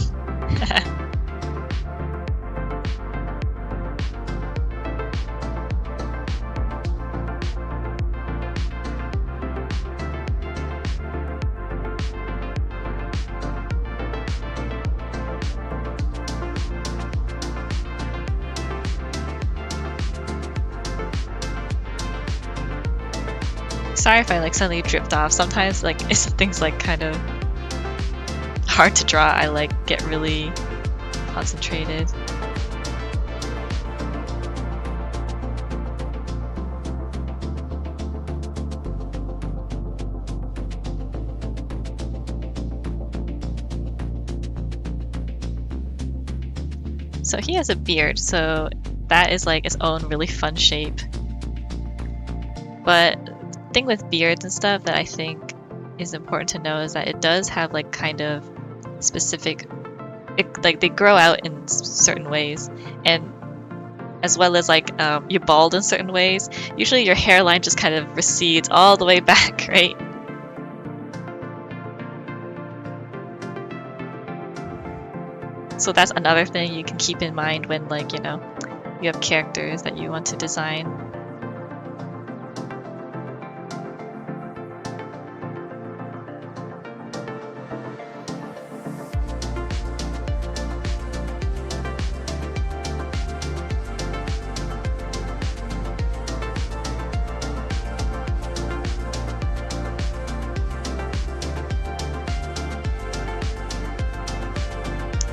Sorry if I like suddenly drift off. Sometimes like if something's like kind of hard to draw, I like get really concentrated. So he has a beard, so that is like its own really fun shape. But thing with beards and stuff that I think is important to know is that it does have like kind of specific, like they grow out in certain ways, and as well as like you're bald in certain ways. Usually your hairline just kind of recedes all the way back, right? So that's another thing you can keep in mind when like, you know, you have characters that you want to design.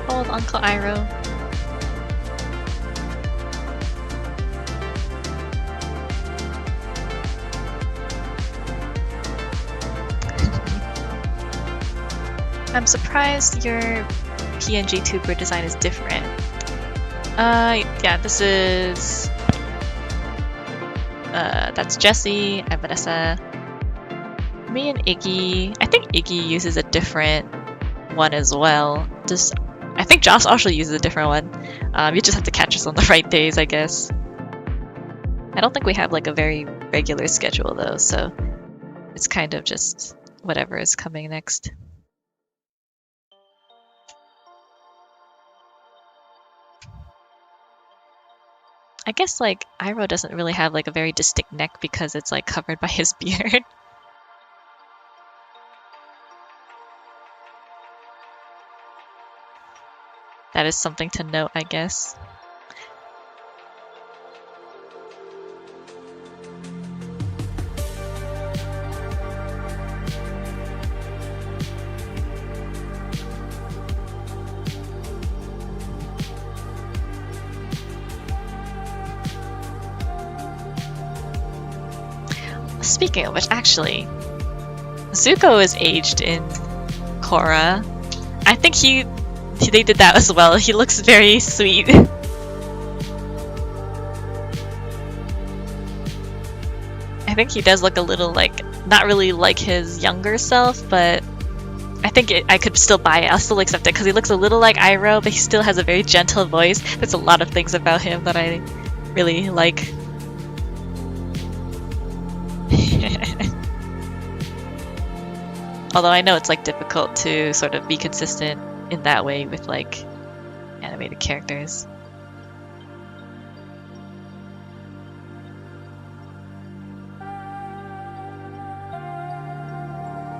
Hold, Uncle Iroh. I'm surprised your PNG tuber design is different. Yeah, this is That's Jessie. I'm Vanessa. Me and Iggy. I think Iggy uses a different one as well. I think Josh also uses a different one. You just have to catch us on the right days, I guess. I don't think we have like a very regular schedule though, so it's kind of just whatever is coming next. I guess like Iroh doesn't really have like a very distinct neck because it's like covered by his beard. That is something to note, I guess. Speaking of which, actually, Zuko is aged in Korra. I think they did that as well. He looks very sweet. I think he does look a little like, not really like his younger self, but I think I could still buy it. I'll still accept it because he looks a little like Iroh, but he still has a very gentle voice. There's a lot of things about him that I really like. Although I know it's like difficult to sort of be consistent in that way with like animated characters.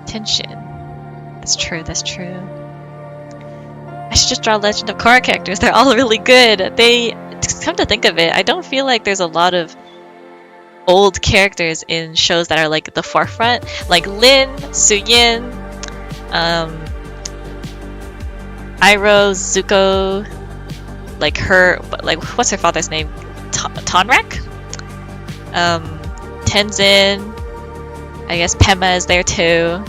Tension. That's true, that's true. I should just draw Legend of Korra characters. They're all really good. Come to think of it, I don't feel like there's a lot of old characters in shows that are like at the forefront, like Lin, Suyin, Iroh, Zuko, like her, like what's her father's name? Tonrak? Tenzin, I guess Pema is there too,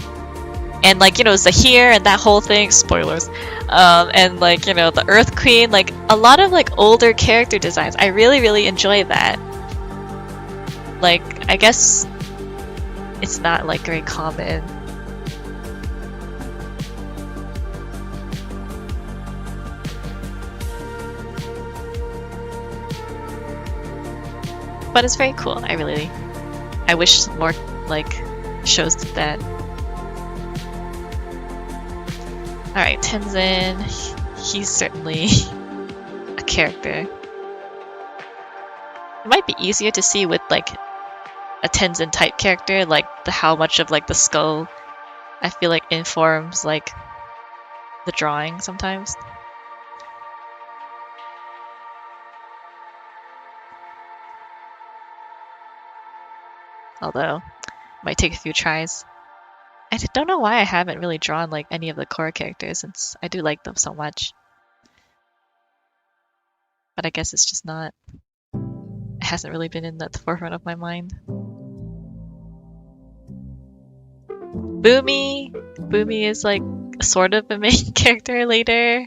and like, you know, Zahir and that whole thing. Spoilers. And like, you know, the Earth Queen, like a lot of like older character designs. I really, really enjoy that. Like, I guess it's not like very common. But it's very cool. I wish more like shows did that. Alright, Tenzin, he's certainly a character. It might be easier to see with like a Tenzin type character, like how much of like the skull I feel like informs like the drawing sometimes. Although it might take a few tries. I don't know why I haven't really drawn like any of the Korra characters, since I do like them so much. But I guess it's just not, it hasn't really been in the forefront of my mind. Boomy is like sort of a main character later.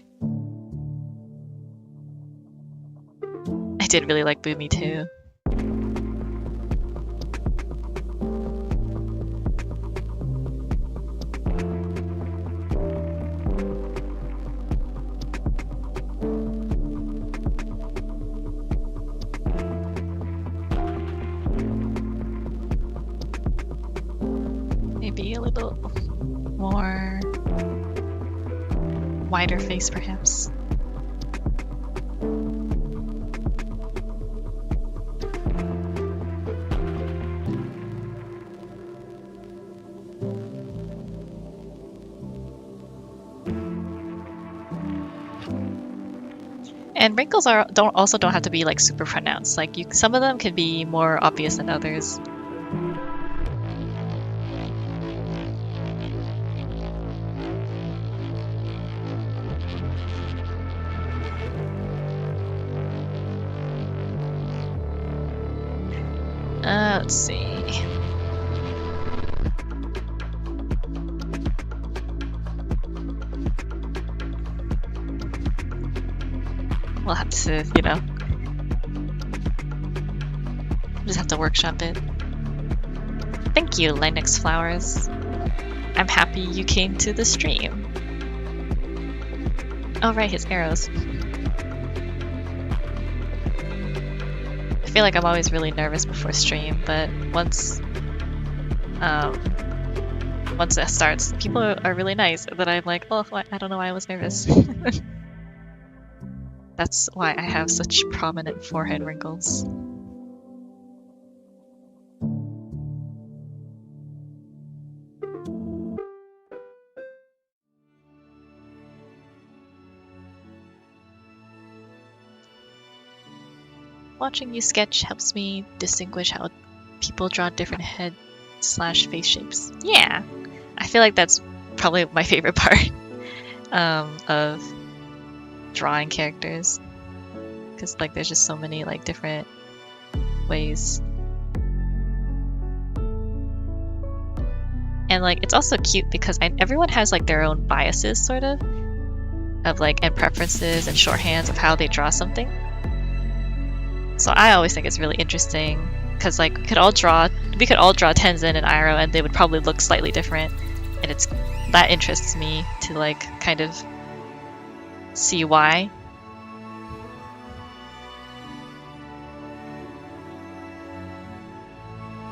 I did really like Boomy too. Maybe a little more wider face, perhaps. And wrinkles don't have to be like super pronounced. Like some of them can be more obvious than others. Let's see. We'll have to, you know, just have to workshop it. Thank you, Linux Flowers. I'm happy you came to the stream. Oh right, his arrows. I feel like I'm always really nervous before stream, but once it starts, people are really nice. That I'm like, oh, I don't know why I was nervous. That's why I have such prominent forehead wrinkles. Watching you sketch helps me distinguish how people draw different head/face shapes. Yeah, I feel like that's probably my favorite part of drawing characters, because like there's just so many like different ways, and like it's also cute because everyone has like their own biases sort of like and preferences and shorthands of how they draw something. So I always think it's really interesting because like we could all draw Tenzin and Iroh and they would probably look slightly different, and that interests me to like kind of see why.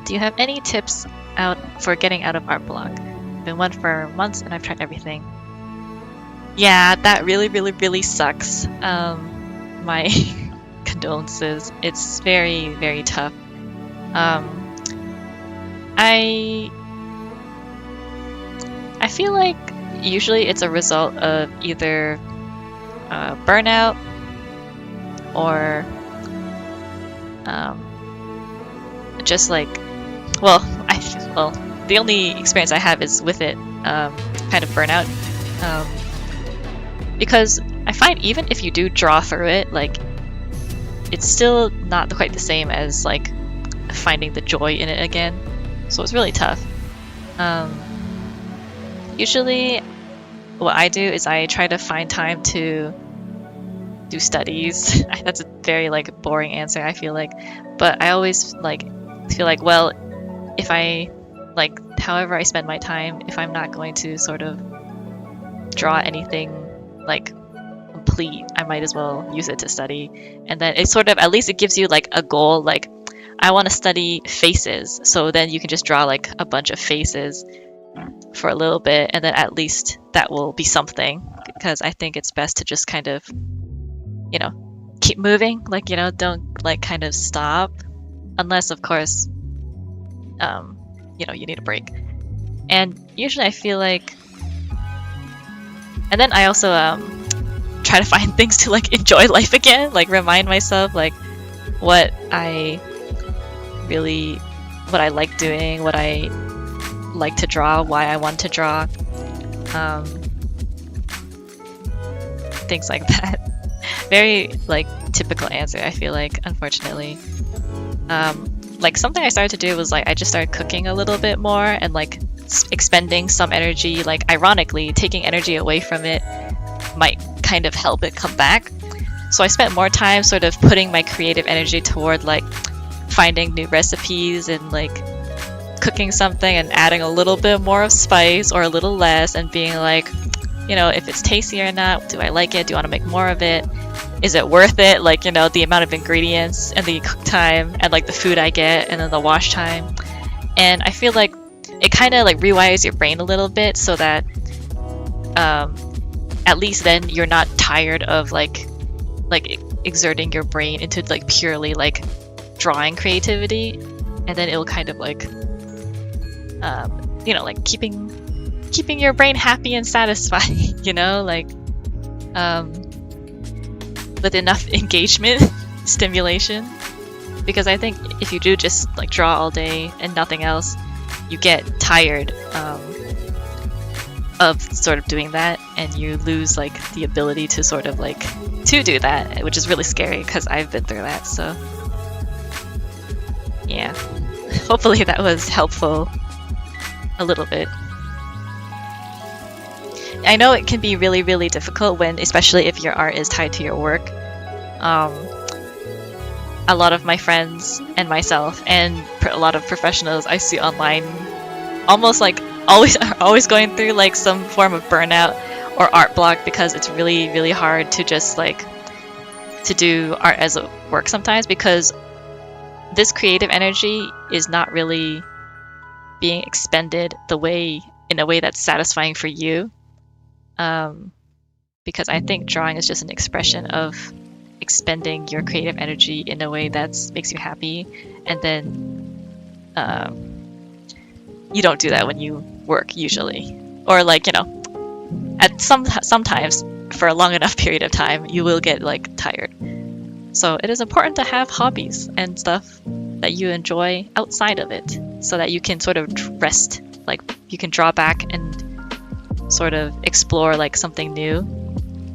Do you have any tips for getting out of art block? I've been one for months and I've tried everything. Yeah, that really sucks. My condolences. It's very, very tough. I feel like usually it's a result of either burnout or just like, the only experience I have is with it, kind of burnout, because I find even if you do draw through it, like it's still not quite the same as like finding the joy in it again. So it's really tough. Usually what I do is I try to find time to do studies. That's a very like boring answer, I feel like, but I always like feel like, well, if I like however I spend my time, if I'm not going to sort of draw anything like complete, I might as well use it to study. And then it's sort of, at least it gives you like a goal, like I want to study faces, so then you can just draw like a bunch of faces for a little bit, and then at least that will be something, because I think it's best to just kind of, you know, keep moving, like, you know, don't like kind of stop, unless of course you know, you need a break. And usually I feel like, and then I also try to find things to like enjoy life again, like remind myself like what I like doing, what I like to draw, why I want to draw, things like that. Very like typical answer, I feel like, unfortunately. Like something I started to do was like I just started cooking a little bit more and like expending some energy, like ironically taking energy away from it might kind of help it come back. So I spent more time sort of putting my creative energy toward like finding new recipes and like cooking something and adding a little bit more of spice or a little less, and being like, you know, if it's tasty or not, do I like it, do I want to make more of it, is it worth it, like, you know, the amount of ingredients and the cook time and like the food I get and then the wash time. And I feel like it kind of like rewires your brain a little bit, so that at least then you're not tired of like exerting your brain into like purely like drawing creativity, and then it'll kind of like you know, like keeping your brain happy and satisfied, you know, like with enough engagement stimulation. Because I think if you do just like draw all day and nothing else, you get tired of sort of doing that, and you lose like the ability to sort of like to do that, which is really scary because I've been through that. So yeah, hopefully that was helpful a little bit. I know it can be really, really difficult when, especially if your art is tied to your work. a lot of my friends and myself and a lot of professionals I see online almost like always are always going through like some form of burnout or art block because it's really, really hard to just like to do art as a work sometimes, because this creative energy is not really being expended in a way that's satisfying for you. Because I think drawing is just an expression of expending your creative energy in a way that makes you happy, and then you don't do that when you work usually, or like, you know, at sometimes for a long enough period of time you will get like tired. So it is important to have hobbies and stuff that you enjoy outside of it, so that you can sort of rest, like you can draw back and sort of explore like something new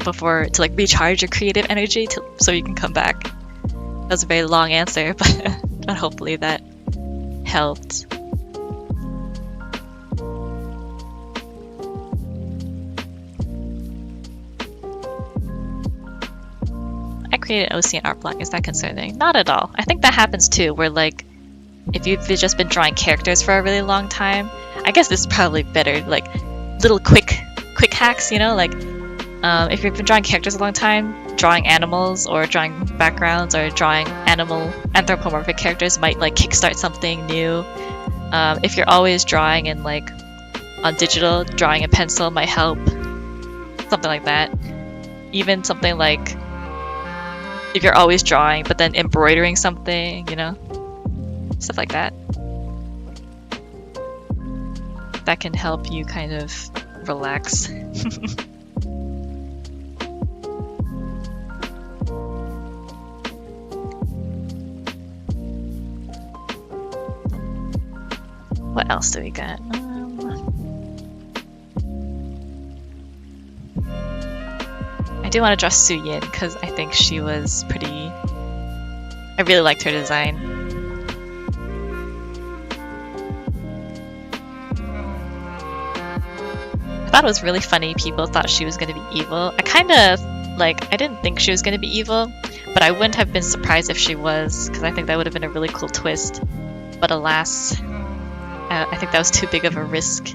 before to like recharge your creative energy so you can come back. That was a very long answer, but hopefully that helped. I created an OC and art block. Is that concerning? Not at all. I think that happens too, where like if you've just been drawing characters for a really long time, I guess this is probably better, like little quick hacks, you know, like if you've been drawing characters a long time, drawing animals or drawing backgrounds or drawing anthropomorphic characters might like kickstart something new. If you're always drawing in like on digital, drawing in pencil might help, something like that. Even something like if you're always drawing but then embroidering something, you know, stuff like that. That can help you kind of relax. What else do we got? I do want to draw Su Yin because I think she was pretty... I really liked her design. I thought it was really funny people thought she was going to be evil. I kind of, like, I didn't think she was going to be evil, but I wouldn't have been surprised if she was, because I think that would have been a really cool twist. But alas, I think that was too big of a risk.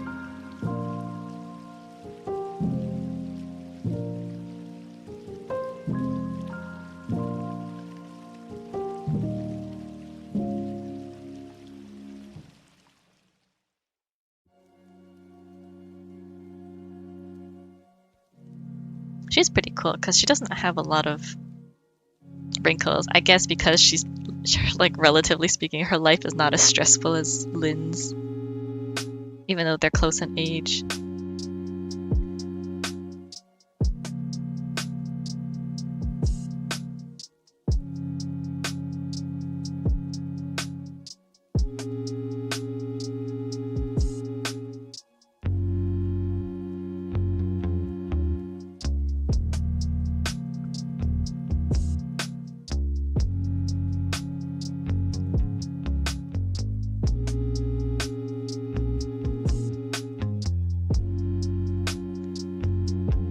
She's pretty cool because she doesn't have a lot of wrinkles. I guess because she's, like, relatively speaking, her life is not as stressful as Lynn's, even though they're close in age.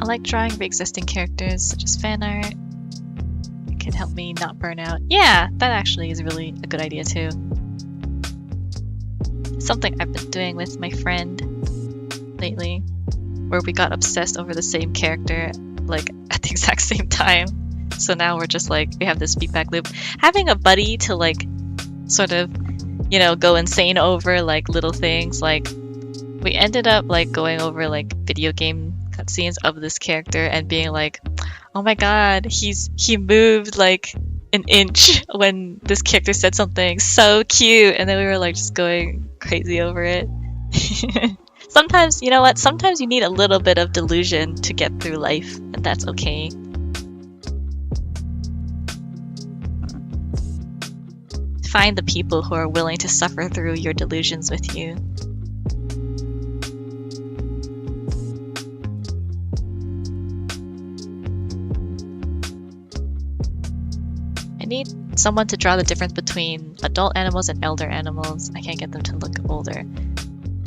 I like drawing pre-existing characters, such as fan art. It can help me not burn out. Yeah, that actually is really a good idea too. Something I've been doing with my friend lately, where we got obsessed over the same character, like, at the exact same time. So now we're just like, we have this feedback loop. Having a buddy to, like, sort of, you know, go insane over, like, little things. Like, we ended up, like, going over, like, video game cutscenes of this character and being like, oh my god, he moved like an inch when this character said something so cute, and then we were like just going crazy over it. Sometimes, you know what, sometimes you need a little bit of delusion to get through life, and that's okay. Find the people who are willing to suffer through your delusions with you. I need someone to draw the difference between adult animals and elder animals. I can't get them to look older.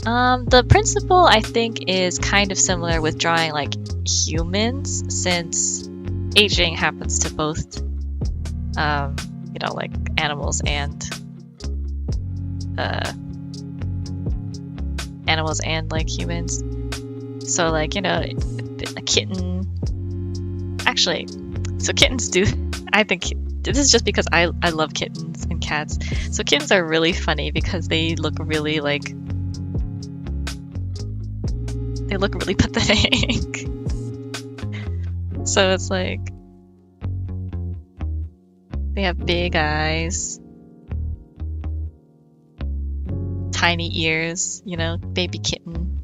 The principle, I think, is kind of similar with drawing like humans, since aging happens to both, you know, like animals and like humans. So like, you know, a kitten. Actually, so kittens do. I think this is just because I love kittens and cats. So kittens are really funny because they look really like pathetic. So it's like they have big eyes, tiny ears, you know, baby kitten.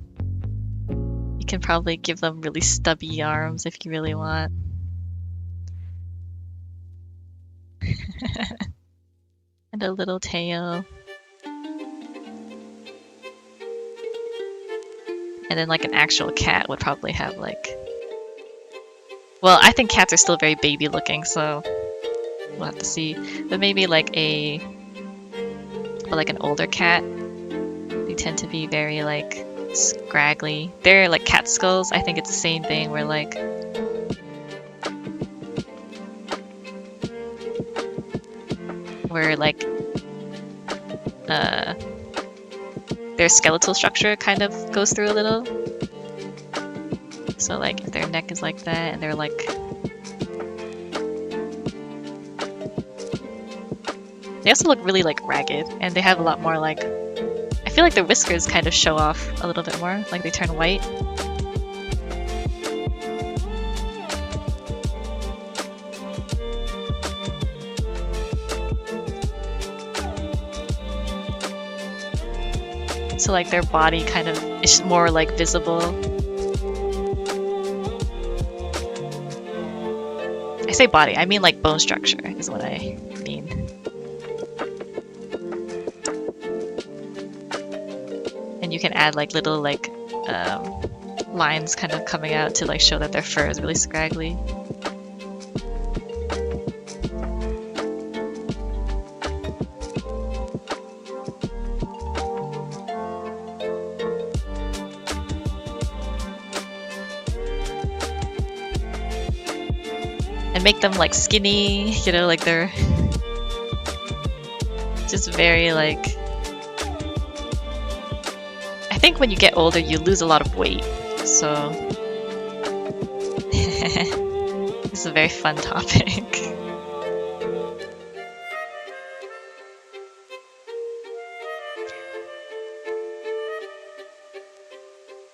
You can probably give them really stubby arms if you really want. And a little tail. And then like an actual cat would probably have like... Well, I think cats are still very baby looking, so we'll have to see. But maybe like an older cat. They tend to be very like scraggly. They're like cat skulls. I think it's the same thing where like their skeletal structure kind of goes through a little. So like if their neck is like that and they're like they also look really like ragged, and they have a lot more like, I feel like their whiskers kind of show off a little bit more, like they turn white. So like their body kind of is more like visible. I say body, I mean like bone structure is what I mean. And you can add like little like lines kind of coming out to like show that their fur is really scraggly. And make them like skinny, you know, like they're just very like... I think when you get older you lose a lot of weight, so this is a very fun topic.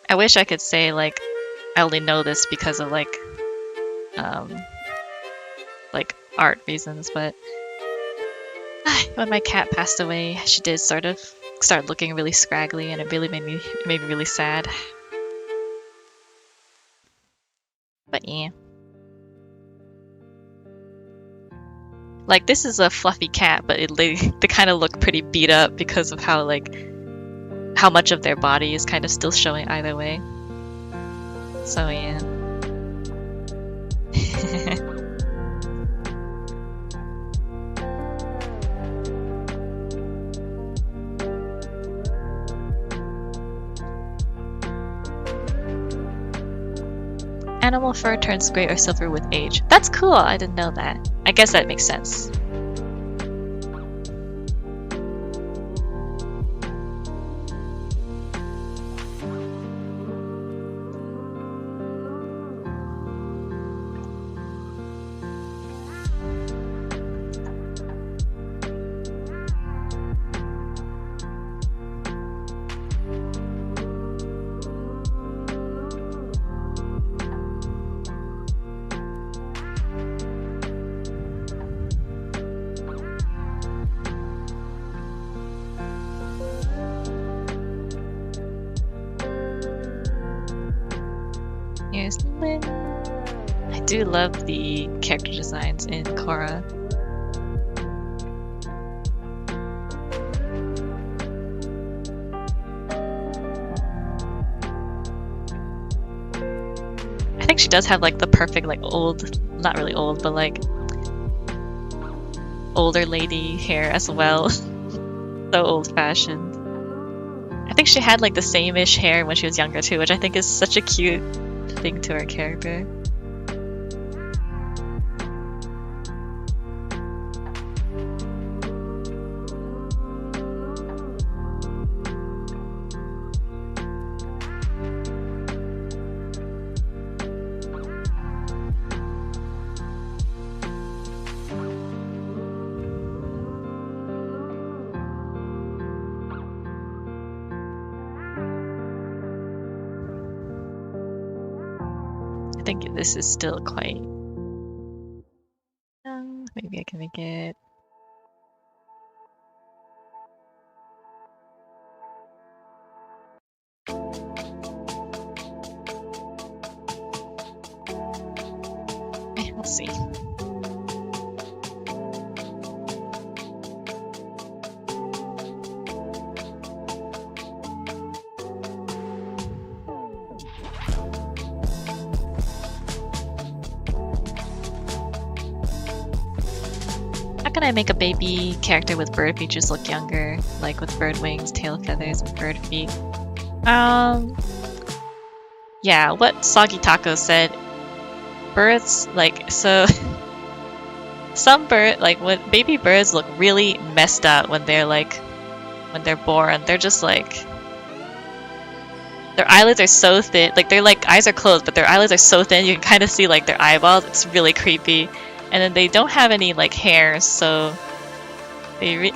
I wish I could say like I only know this because of like art reasons, but when my cat passed away, she did sort of start looking really scraggly, and it really made me really sad. But yeah. Like this is a fluffy cat, but they kind of look pretty beat up because of how much of their body is kind of still showing either way. So yeah. Animal fur turns gray or silver with age. That's cool, I didn't know that. I guess that makes sense. Here's Lynn. I do love the character designs in Korra. I think she does have like the perfect like old, not really old, but like older lady hair as well. So old-fashioned. I think she had like the same-ish hair when she was younger too, which I think is such a cute thing to her character. I think this is still quite... maybe I can make it... we'll see. How can I make a baby character with bird features look younger, like with bird wings, tail feathers, and bird feet? Yeah, what Soggy Taco said, birds, like, so some when baby birds look really messed up when they're born. They're just like, their eyelids are so thin, like their eyes are closed, but their eyelids are so thin you can kind of see like their eyeballs. It's really creepy. And then they don't have any like hair, so they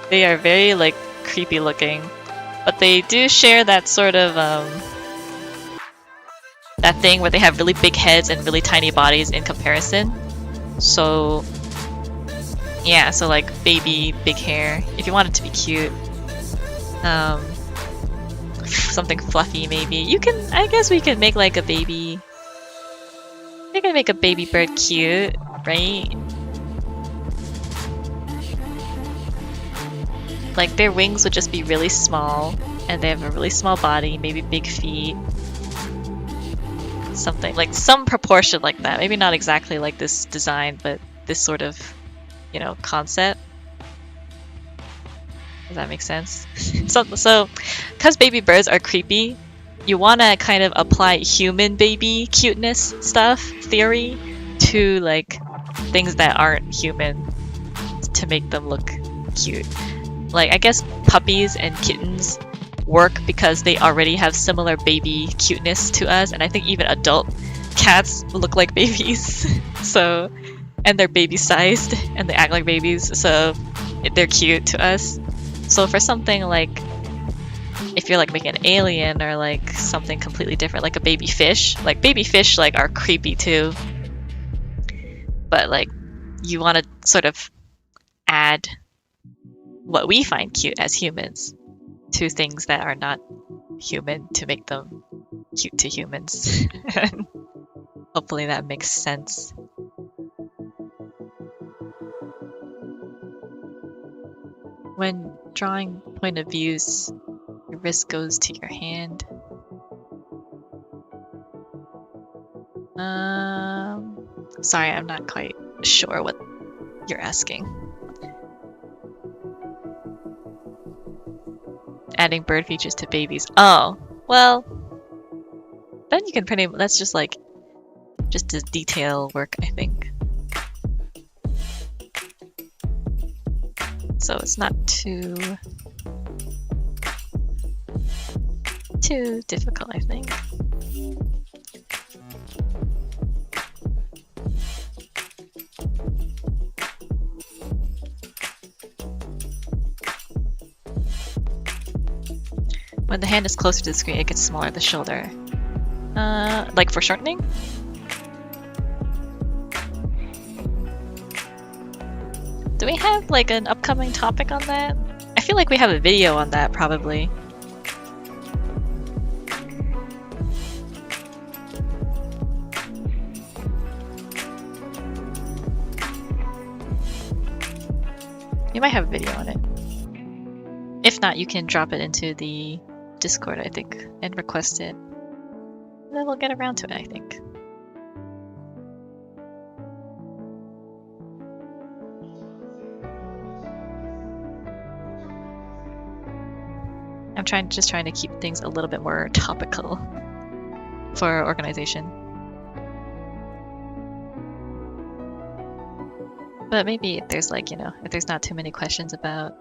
they are very like creepy looking. But they do share that sort of that thing where they have really big heads and really tiny bodies in comparison. So yeah, so like baby big hair. If you want it to be cute, something fluffy maybe. You can, I guess we can make like a baby. We can make a baby bird cute, right? Like their wings would just be really small, and they have a really small body, maybe big feet. Something like some proportion like that. Maybe not exactly like this design, but this sort of, you know, concept. Does that make sense? So, because baby birds are creepy, you want to kind of apply human baby cuteness stuff theory to like things that aren't human to make them look cute. Like I guess puppies and kittens work because they already have similar baby cuteness to us, and I think even adult cats look like babies. So, and they're baby sized and they act like babies, so they're cute to us. So for something like, if you're like making an alien or like something completely different, like a baby fish, like baby fish like are creepy too, but like you want to sort of add what we find cute as humans to things that are not human to make them cute to humans. Hopefully that makes sense. When drawing point of views, your wrist goes to your hand. Sorry, I'm not quite sure what you're asking. Adding bird features to babies. Oh, well, then you can pretty, that's just like, just as detail work, I think. So it's not too difficult, I think. When the hand is closer to the screen, it gets smaller at the shoulder. Like for shortening? Do we have like an upcoming topic on that? I feel like we have a video on that probably. You might have a video on it. If not, you can drop it into the Discord, I think, and request it. And then we'll get around to it, I think. I'm just trying to keep things a little bit more topical for our organization. But maybe if there's like, you know, if there's not too many questions about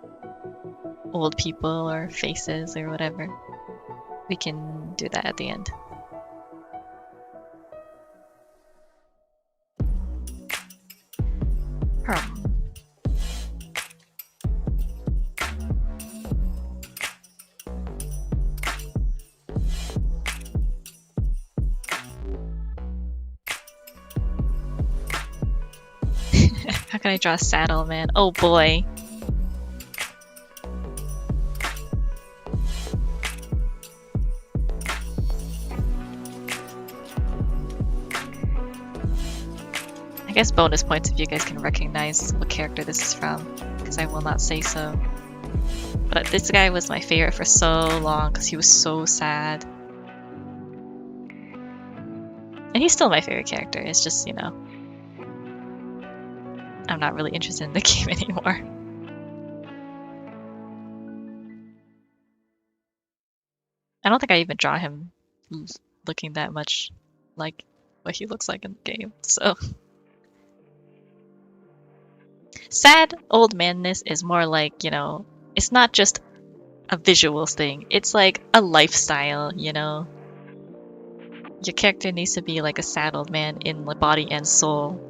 old people or faces or whatever, we can do that at the end. can I draw a saddle, man? Oh boy. I guess bonus points if you guys can recognize what character this is from, because I will not say so. But this guy was my favorite for so long because he was so sad. And he's still my favorite character, it's just, you know, I'm not really interested in the game anymore. I don't think I even draw him looking that much like what he looks like in the game, so... Sad old manness is more like, you know, it's not just a visual thing, it's like a lifestyle, you know? Your character needs to be like a sad old man in body and soul.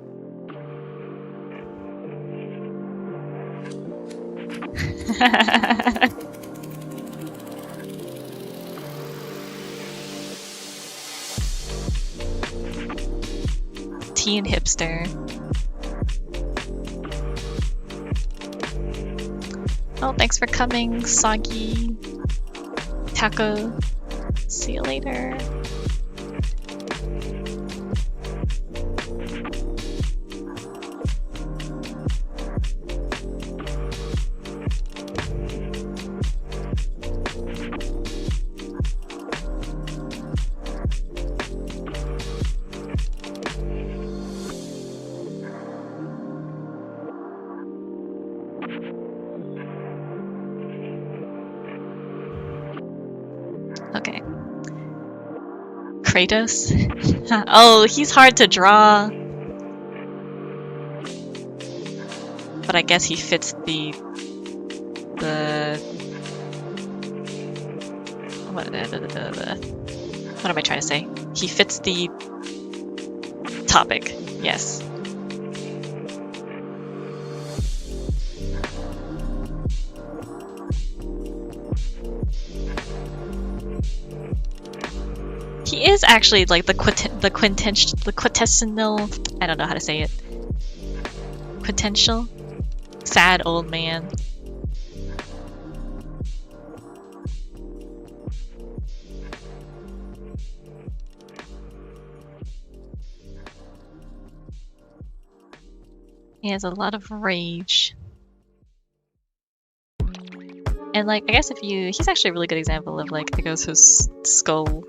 Teen hipster. Oh, thanks for coming, Soggy Taco. See you later. Okay. Kratos? Oh, he's hard to draw. But I guess he fits what am I trying to say? He fits the topic. Yes. He is actually like the quintessential, I don't know how to say it. Quintessential sad old man. He has a lot of rage. And like, I guess he's actually a really good example of like, it goes his skull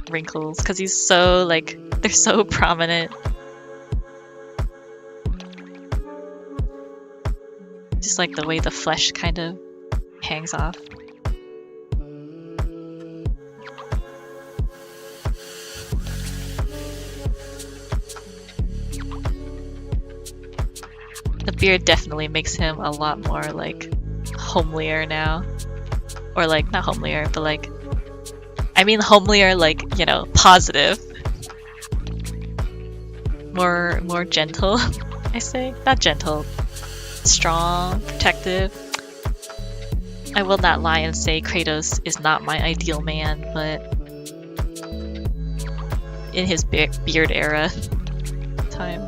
wrinkles, because he's so like, they're so prominent. Just like the way the flesh kind of hangs off. The beard definitely makes him a lot more like homelier now. Or like, not homelier, but like, I mean homelier like, you know, positive. More gentle, I say. Not gentle. Strong, protective. I will not lie and say Kratos is not my ideal man, but in his beard era time.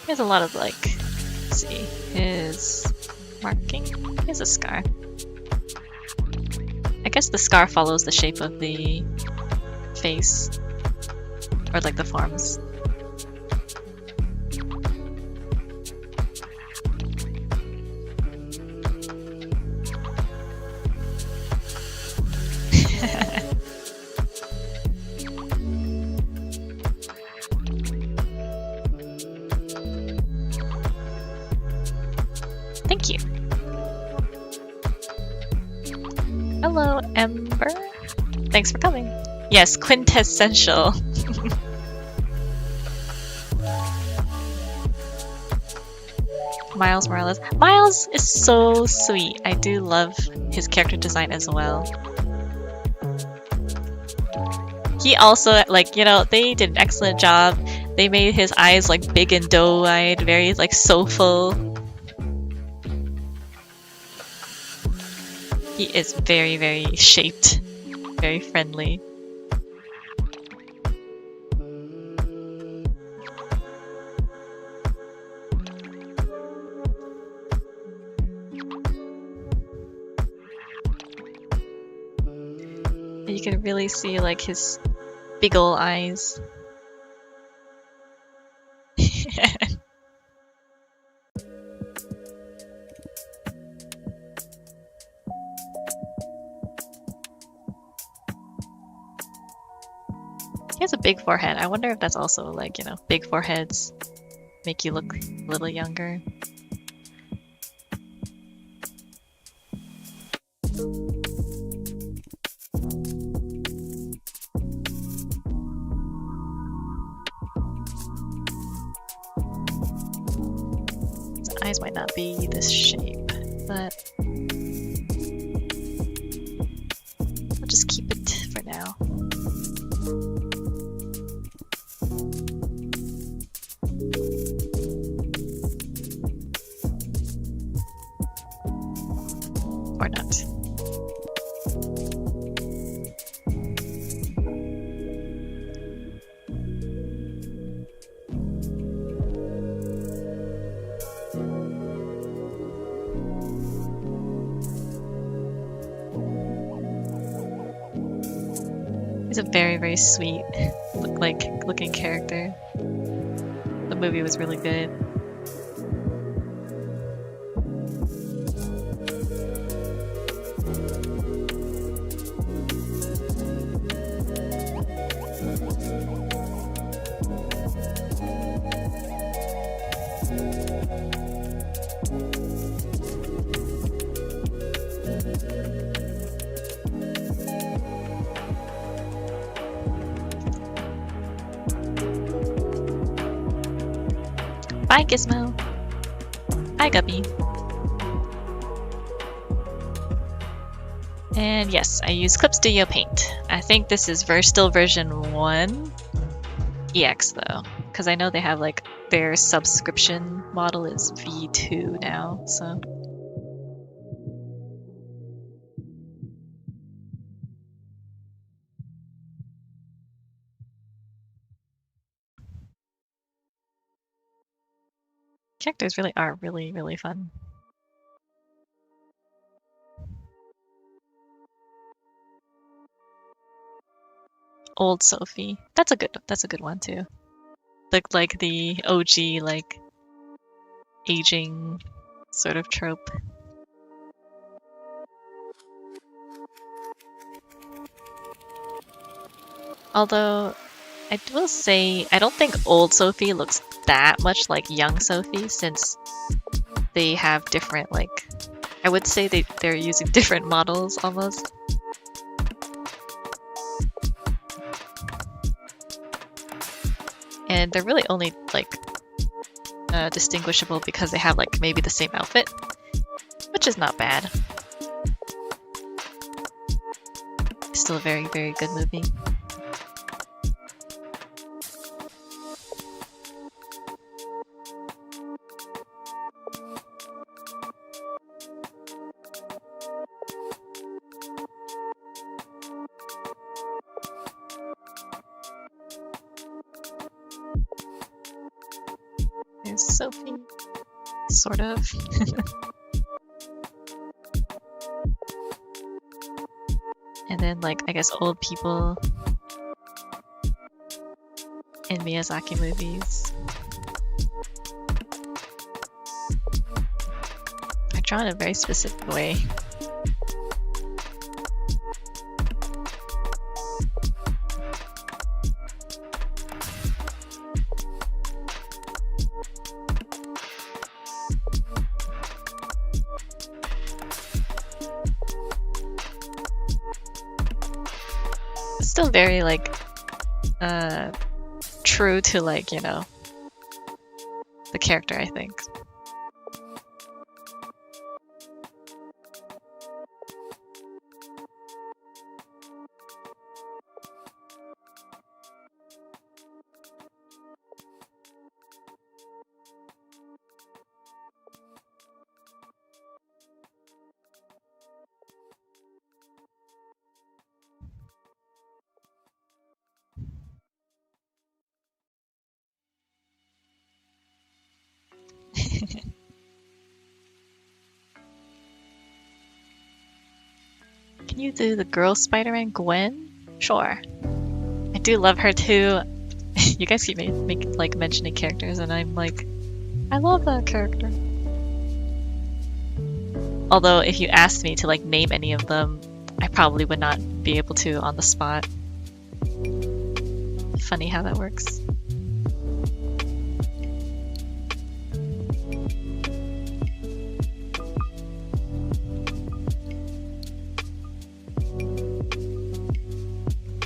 He has a lot of like, let's see, his marking. He has a scar. I guess the scar follows the shape of the face, or like the forms. Thank you. Hello, Ember. Thanks for coming. Yes, quintessential. Miles Morales. Miles is so sweet. I do love his character design as well. He also, like, you know, they did an excellent job. They made his eyes like big and doe-eyed, very like soulful. He is very, very shaped, very friendly. You can really see like his big ol' eyes. He has a big forehead. I wonder if that's also like, you know, big foreheads make you look a little younger. His eyes might not be this shape, but I'll just keep it for now. Or not. He's a very, very sweet, looking character. The movie was really good. Bye, Gizmo. Hi, Guppy. And yes, I use Clip Studio Paint. I think this is still version 1 EX though, because I know they have like their subscription model is V2 now, so. Characters really are really, really fun. Old Sophie. That's a good one too. Like the OG like aging sort of trope. Although I will say I don't think old Sophie looks that much like young Sophie, since they have different, like, I would say they're using different models almost. And they're really only like distinguishable because they have like maybe the same outfit, which is not bad. Still a very, very good movie. There's Sophie, sort of. And then, like, I guess old people in Miyazaki movies. I draw in a very specific way. Still very like true to, like, you know, the character, I think. Can you do the girl Spider-Man, Gwen? Sure. I do love her too. You guys keep like mentioning characters, and I'm like, I love that character. Although if you asked me to like name any of them, I probably would not be able to on the spot. Funny how that works.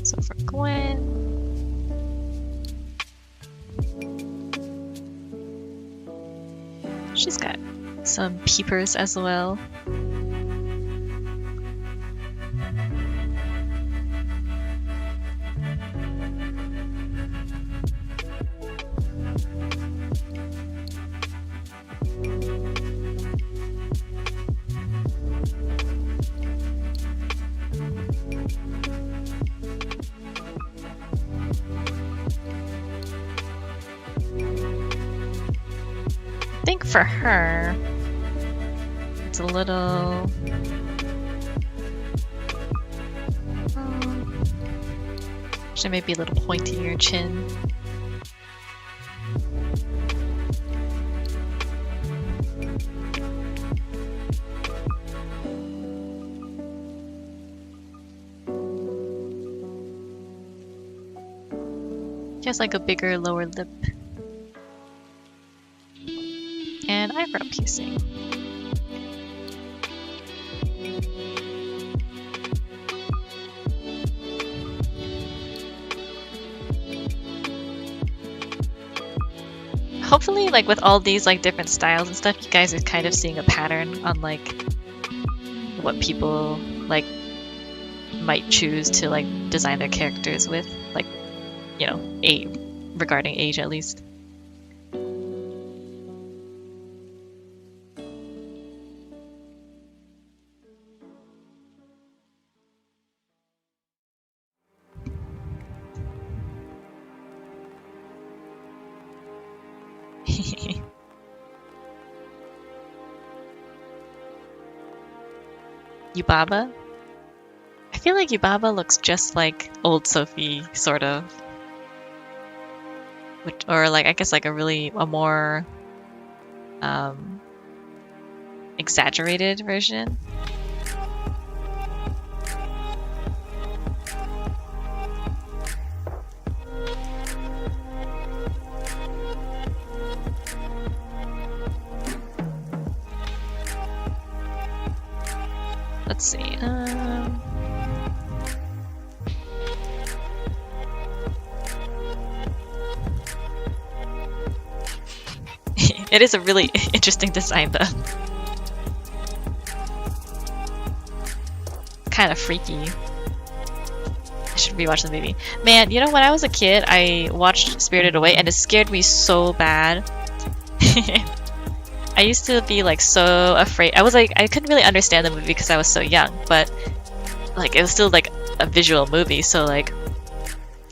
So for Gwen, she's got some peepers as well. I think for her, it's a little... She may be a little pointier chin. She has like a bigger lower lip. And eyebrow piercing. Hopefully, like with all these like different styles and stuff, you guys are kind of seeing a pattern on like what people like might choose to like design their characters with, like, you know, regarding age at least. Yubaba? I feel like Yubaba looks just like old Sophie, sort of. Or like, I guess like a more exaggerated version. Let's see. It is a really interesting design, though. Kind of freaky. I should rewatch the movie. Man, you know, when I was a kid, I watched Spirited Away, and it scared me so bad. I used to be like so afraid. I was like, I couldn't really understand the movie because I was so young, but like it was still like a visual movie, so like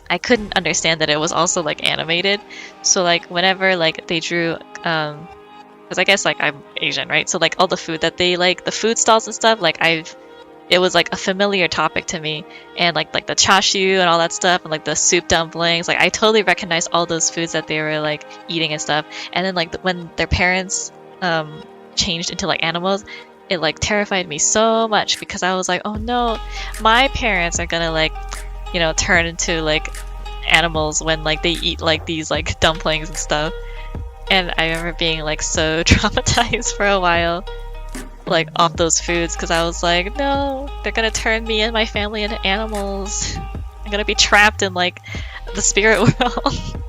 I couldn't understand that it was also like animated. So like whenever like they drew, because I guess like I'm Asian, right? So like all the food that they like, the food stalls and stuff, like it was like a familiar topic to me, and like the chashu and all that stuff, and like the soup dumplings, like I totally recognized all those foods that they were like eating and stuff. And then like when their parents changed into like animals, it like terrified me so much because I was like, oh no, my parents are gonna like, you know, turn into like animals when like they eat like these like dumplings and stuff. And I remember being like so traumatized for a while, like off those foods, because I was like, no, they're gonna turn me and my family into animals. I'm gonna be trapped in like the spirit world.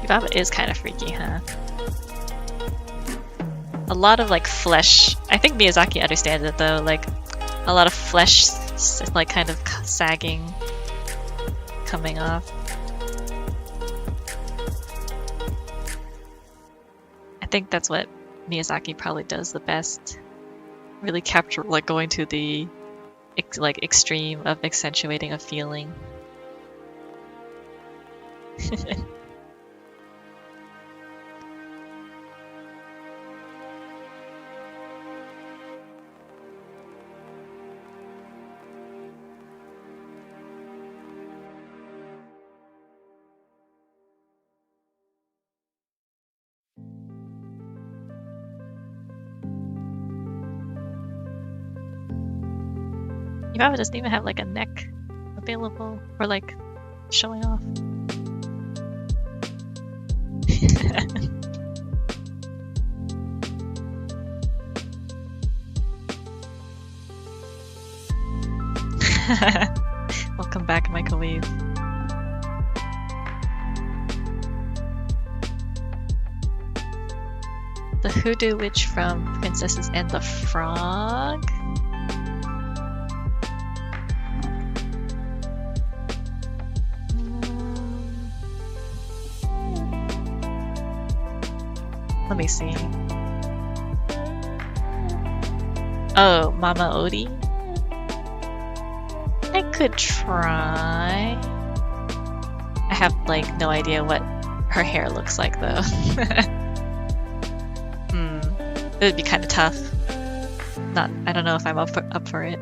Yubaba is kind of freaky, huh? A lot of like flesh. I think Miyazaki understands it though, like a lot of flesh like kind of sagging, coming off. I think that's what Miyazaki probably does the best. really capture, like going to the like extreme of accentuating a feeling. You probably doesn't even have like a neck available or like showing off. Welcome back, microwave. The Hoodoo Witch from Princesses and the Frog? Let me see. Oh, Mama Odie? I could try. I have like no idea what her hair looks like though. It would be kind of tough. I don't know if I'm up for it.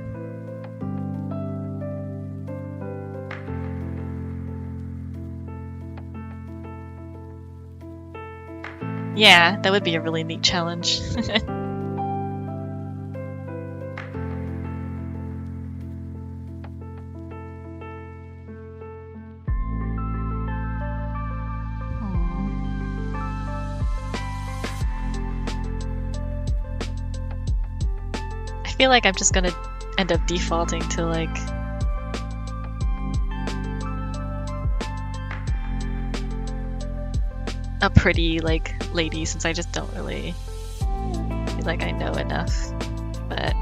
Yeah, that would be a really neat challenge. I feel like I'm just gonna end up defaulting to like a pretty like lady since I just don't really feel like I know enough. But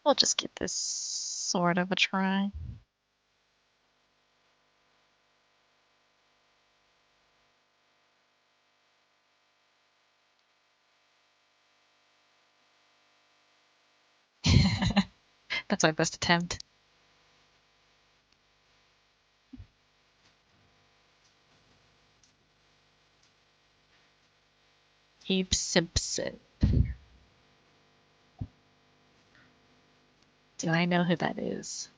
we'll just give this sort of a try. That's my best attempt. Abe Simpson. Do I know who that is?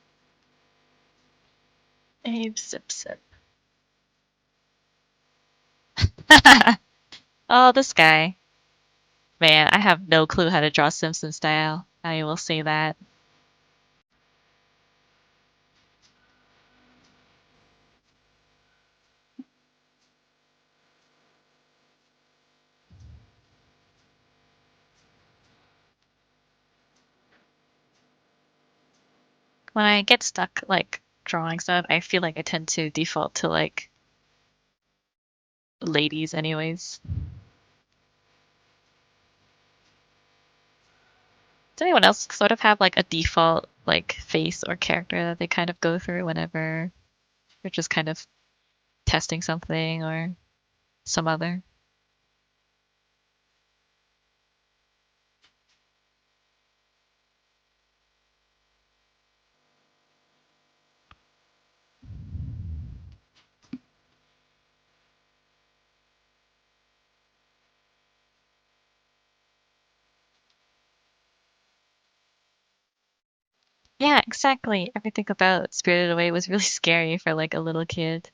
Abe Simpson. Oh, this guy. Man, I have no clue how to draw Simpson style. I will say that. When I get stuck like drawing stuff, I feel like I tend to default to like ladies anyways. Does anyone else sort of have like a default like face or character that they kind of go through whenever they're just kind of testing something or some other? Yeah, exactly. Everything about Spirited Away was really scary for like a little kid.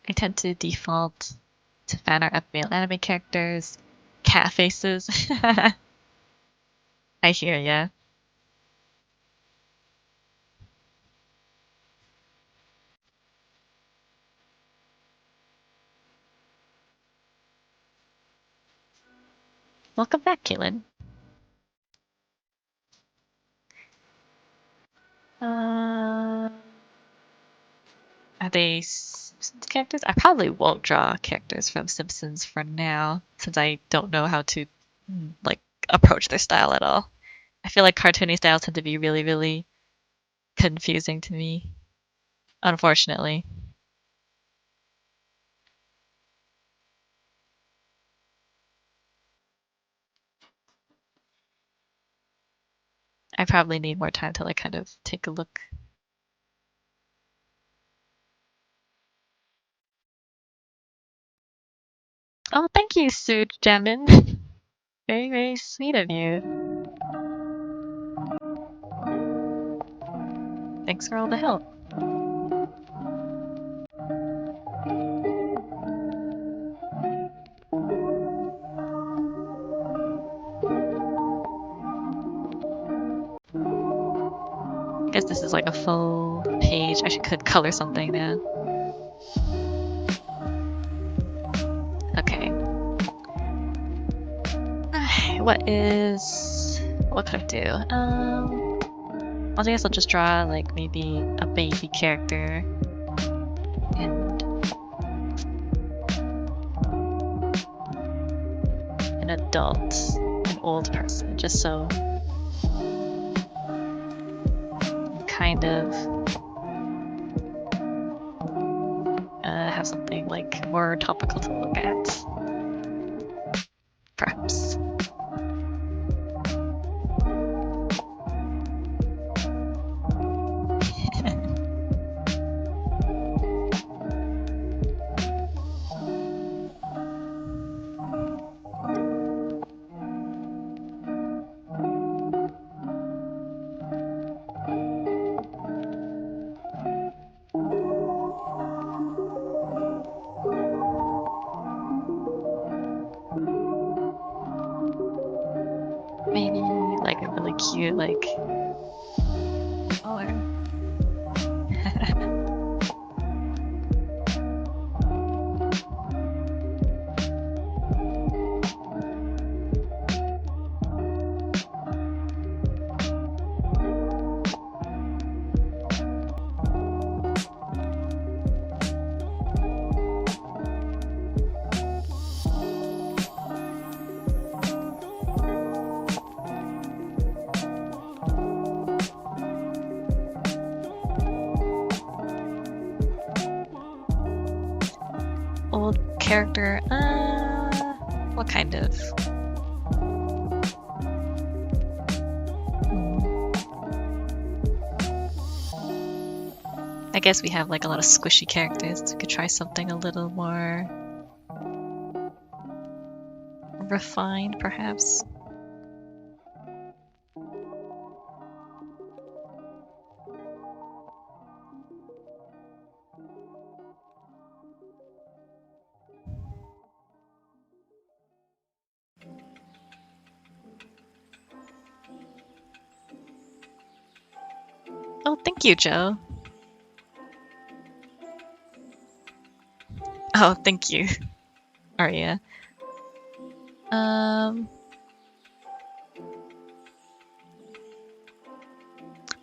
I tend to default to fan art of male anime characters, cat faces. I hear ya. Welcome back, Caitlin. Uh, are they Simpsons characters? I probably won't draw characters from Simpsons for now, since I don't know how to like approach their style at all. I feel like cartoony styles tend to be really, really confusing to me, unfortunately. I probably need more time to like kind of take a look. Oh, thank you, Sue Jamin. Very, very sweet of you. Thanks for all the help. I guess this is like a full page. I could color something now. Okay. What could I do? I guess I'll just draw like maybe a baby character and an adult, an old person, just so kind of have something like more topical to look at, perhaps. Maybe like a really cute like color. Old character. What kind of? I guess we have like a lot of squishy characters. So we could try something a little more refined, perhaps. Oh, thank you, Joe. Oh, thank you, Arya.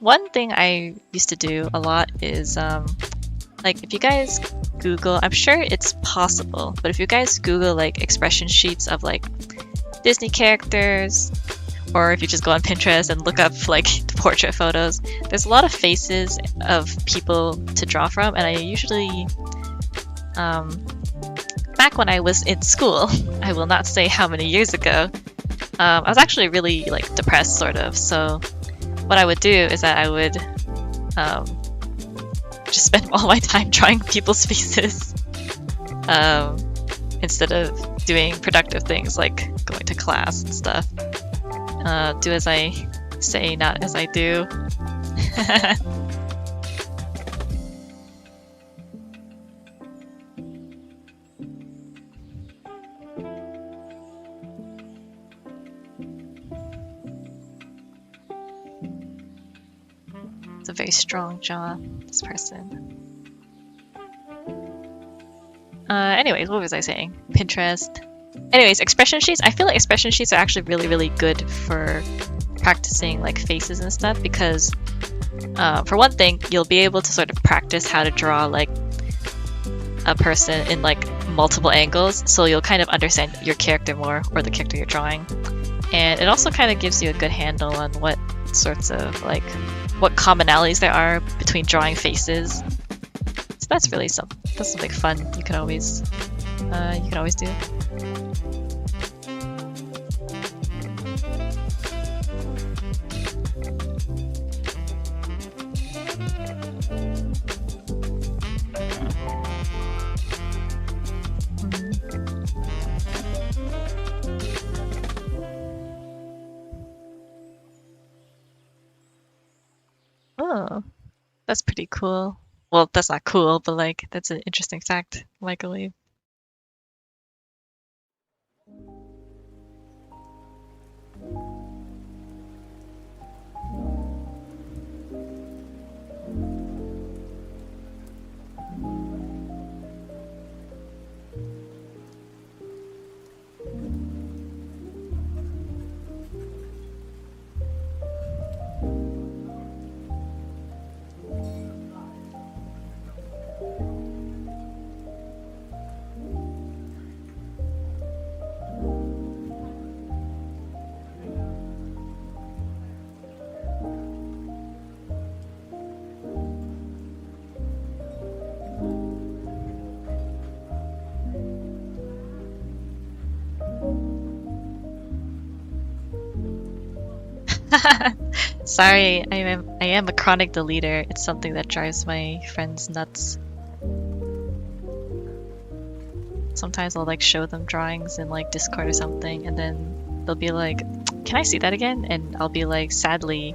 One thing I used to do a lot is like if you guys Google, I'm sure it's possible, but if you guys Google like expression sheets of like Disney characters or if you just go on Pinterest and look up like portrait photos, there's a lot of faces of people to draw from, and I usually, back when I was in school, I will not say how many years ago, I was actually really like depressed, sort of. So what I would do is that I would just spend all my time drawing people's faces, instead of doing productive things like going to class and stuff. Do as I say, not as I do. It's a very strong jaw, this person. Anyways, what was I saying? Pinterest. Anyways, expression sheets. I feel like expression sheets are actually really, really good for practicing like faces and stuff because, for one thing, you'll be able to sort of practice how to draw like a person in like multiple angles, so you'll kind of understand your character more, or the character you're drawing. And it also kind of gives you a good handle on what sorts of like what commonalities there are between drawing faces. So that's really something fun you can always do. Oh, that's pretty cool. Well, that's not cool, but like that's an interesting fact, Michael. Sorry, I am a chronic deleter. It's something that drives my friends nuts. Sometimes I'll like show them drawings in like Discord or something, and then they'll be like, "Can I see that again?" And I'll be like, "Sadly,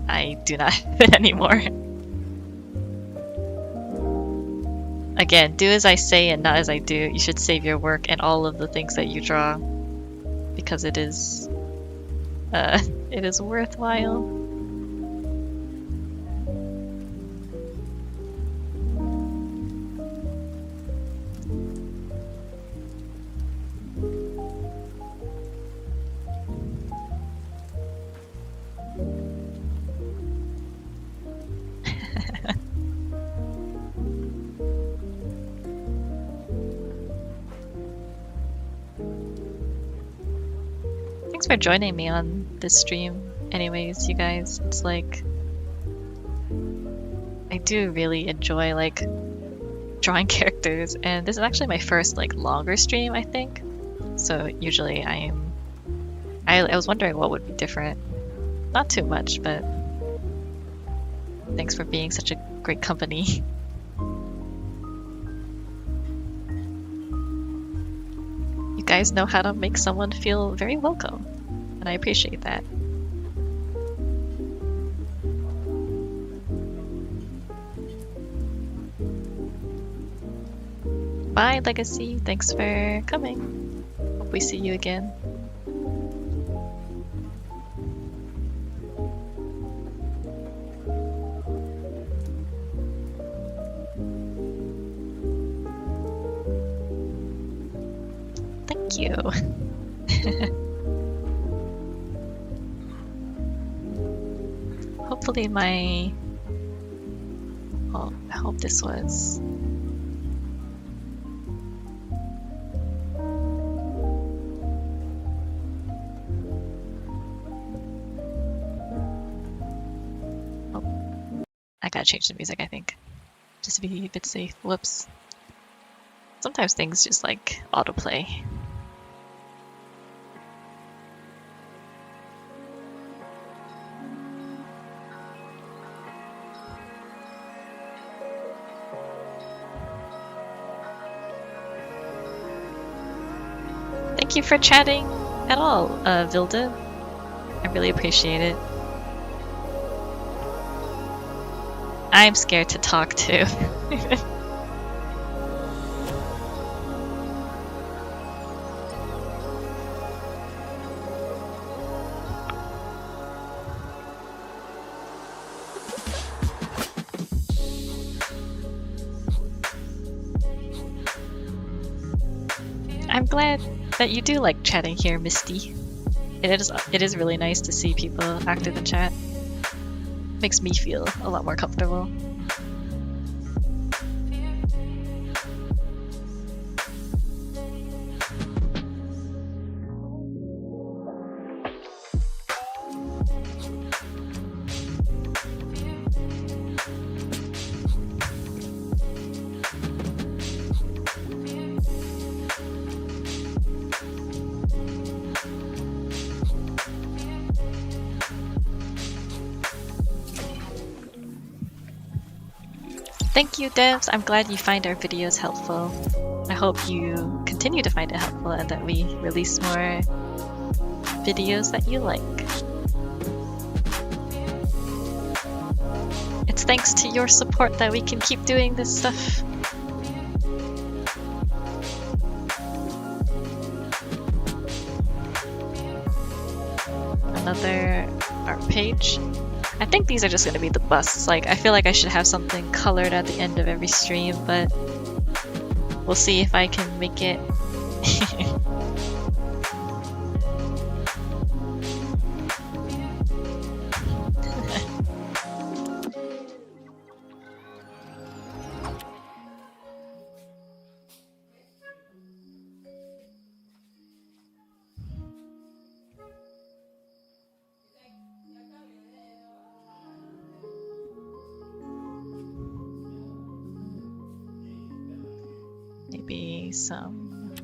I do not have it anymore." Again, do as I say and not as I do. You should save your work and all of the things that you draw, because it is worthwhile. Thanks for joining me on this stream. Anyways, you guys, it's like I do really enjoy like drawing characters, and this is actually my first like longer stream, I think. So usually I was wondering what would be different. Not too much, but thanks for being such a great company. You guys know how to make someone feel very welcome, and I appreciate that. Bye, Legacy. Thanks for coming. Hope we see you again. Thank you. Hopefully oh, I hope this was... gotta change the music, I think. Just to be a bit safe. Whoops. Sometimes things just like autoplay. Thank you for chatting at all, Vilda. I really appreciate it. I'm scared to talk too. I'm glad that you do like chatting here, Misty. It is really nice to see people active in chat. Makes me feel a lot more comfortable. Thank you, devs. I'm glad you find our videos helpful. I hope you continue to find it helpful and that we release more videos that you like. It's thanks to your support that we can keep doing this stuff. Another art page. I think these are just going to be the busts. Like, I feel like I should have something colored at the end of every stream, but we'll see if I can make it. Maybe some.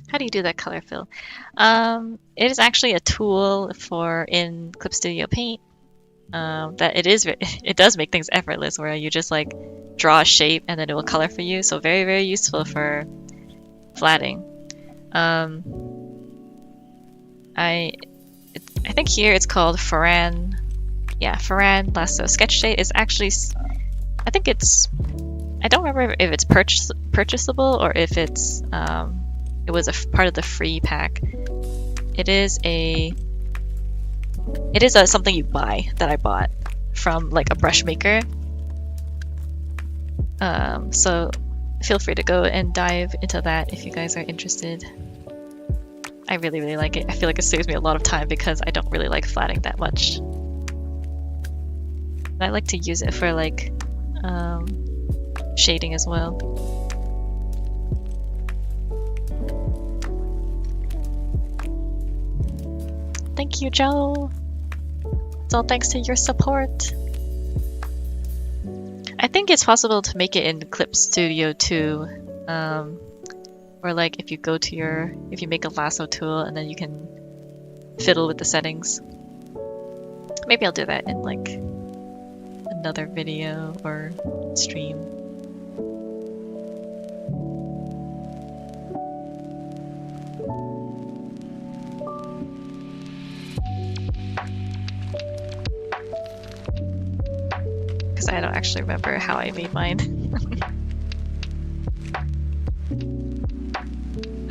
How do you do that color fill? It is actually a tool for in Clip Studio Paint. That it does make things effortless, where you just like draw a shape and then it will color for you. So very, very useful for flatting. I think here it's called Ferran. Yeah, Ferran Lasso Sketch Shade is actually. I think it's. I don't remember if it's purchasable or if it's. It was a part of the free pack. It is something you buy that I bought from like a brush maker. So feel free to go and dive into that if you guys are interested. I really, really like it. I feel like it saves me a lot of time because I don't really like flatting that much. I like to use it for like shading as well. Thank you, Joe. It's all thanks to your support. I think it's possible to make it in Clip Studio too. Or like if you make a lasso tool and then you can fiddle with the settings. Maybe I'll do that in like another video or stream. I don't actually remember how I made mine.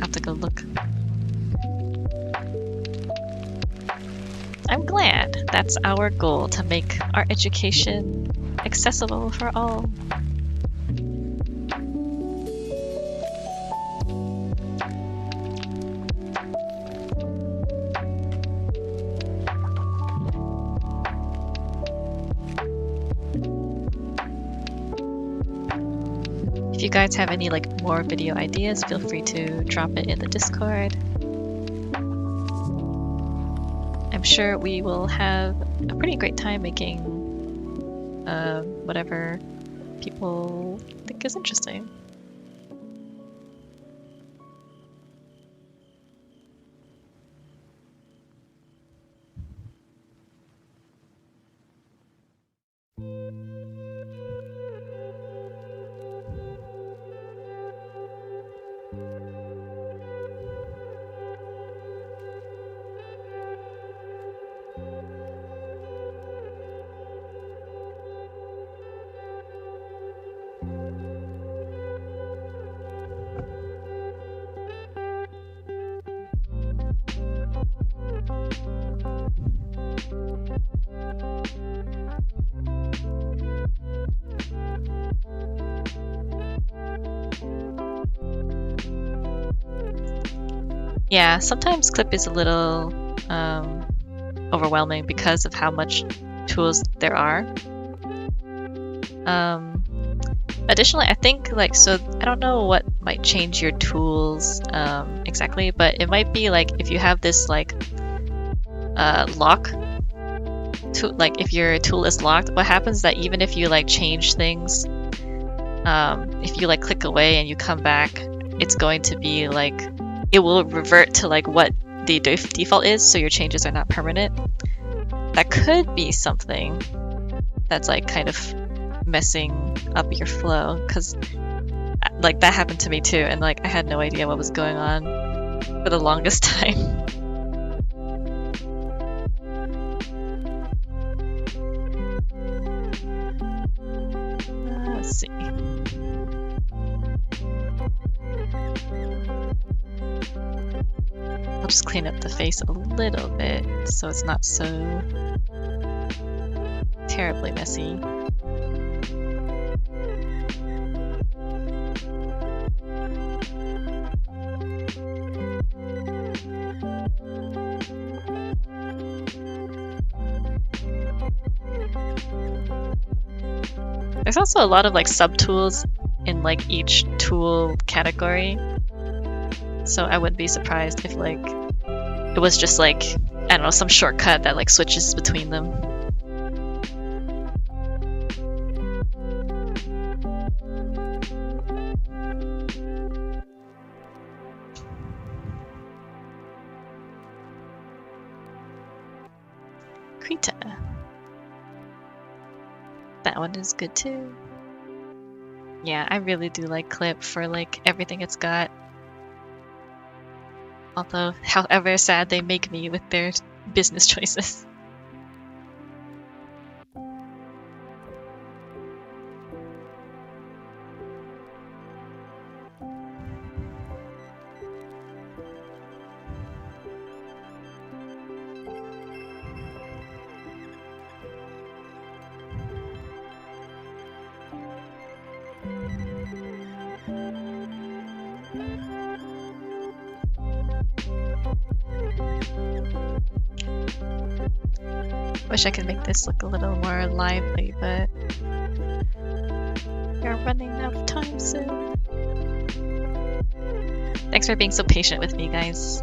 I have to go look. I'm glad that's our goal, to make art education accessible for all. you guys have any like more video ideas, feel free to drop it in the Discord. I'm sure we will have a pretty great time making whatever people think is interesting. Yeah, sometimes clip is a little overwhelming because of how much tools there are. Additionally, I think like, so I don't know what might change your tools exactly, but it might be like if you have this like lock tool, like if your tool is locked, what happens is that even if you like change things, if you like click away and you come back, it's going to be like, it will revert to like what the default is, so your changes are not permanent. That could be something that's like kind of messing up your flow, because like that happened to me too, and like I had no idea what was going on for the longest time. Let's see. I'll just clean up the face a little bit so it's not so terribly messy. There's also a lot of like subtools in like each tool category, so I wouldn't be surprised if like it was just like, I don't know, some shortcut that like switches between them. Krita. That one is good too. Yeah, I really do like Clip for like everything it's got. Although, however sad they make me with their business choices. Wish I could make this look a little more lively, but we're running out of time soon. Thanks for being so patient with me, guys.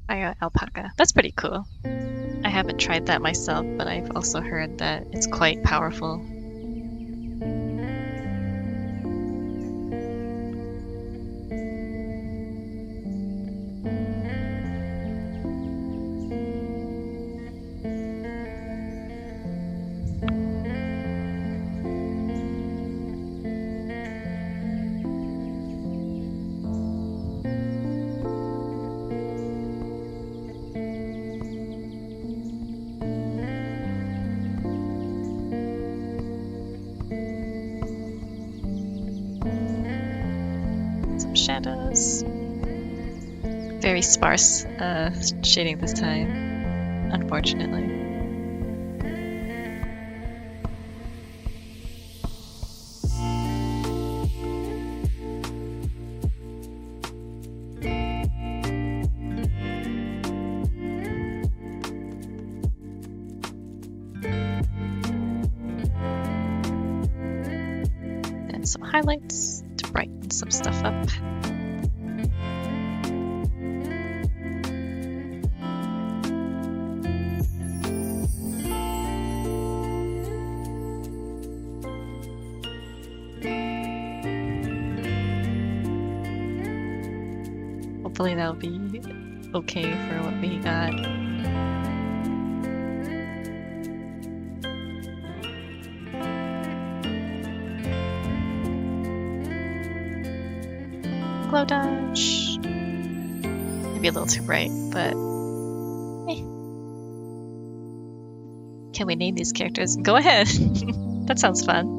Fire alpaca. That's pretty cool. I haven't tried that myself, but I've also heard that it's quite powerful. Shadows. Very sparse shading this time, unfortunately. And some highlights to brighten some stuff up. Hopefully that'll be okay for what we got. Glow dodge. Maybe a little too bright, but hey. Can we name these characters? Go ahead. That sounds fun.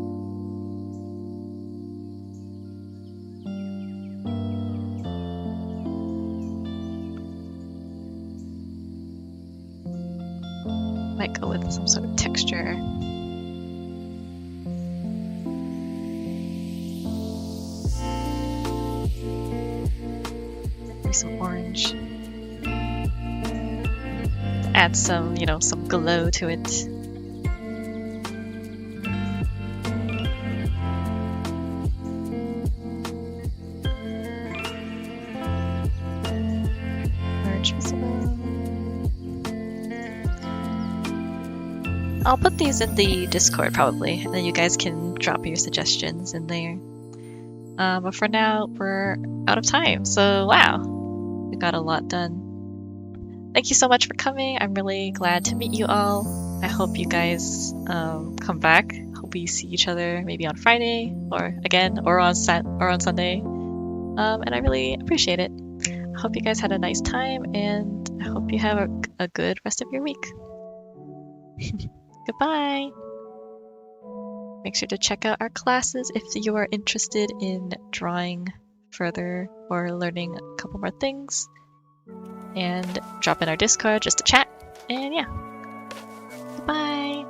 Might go with some sort of texture. Maybe some orange. Add some, you know, some glow to it. Merge visible. I'll put these in the Discord probably, and then you guys can drop your suggestions in there. But for now, we're out of time. So wow, we got a lot done. Thank you so much for coming. I'm really glad to meet you all. I hope you guys come back. Hope we see each other maybe on Friday or again or on Sunday. And I really appreciate it. I hope you guys had a nice time, and I hope you have a good rest of your week. Goodbye! Make sure to check out our classes if you are interested in drawing further or learning a couple more things. And drop in our Discord just to chat. And yeah. Goodbye!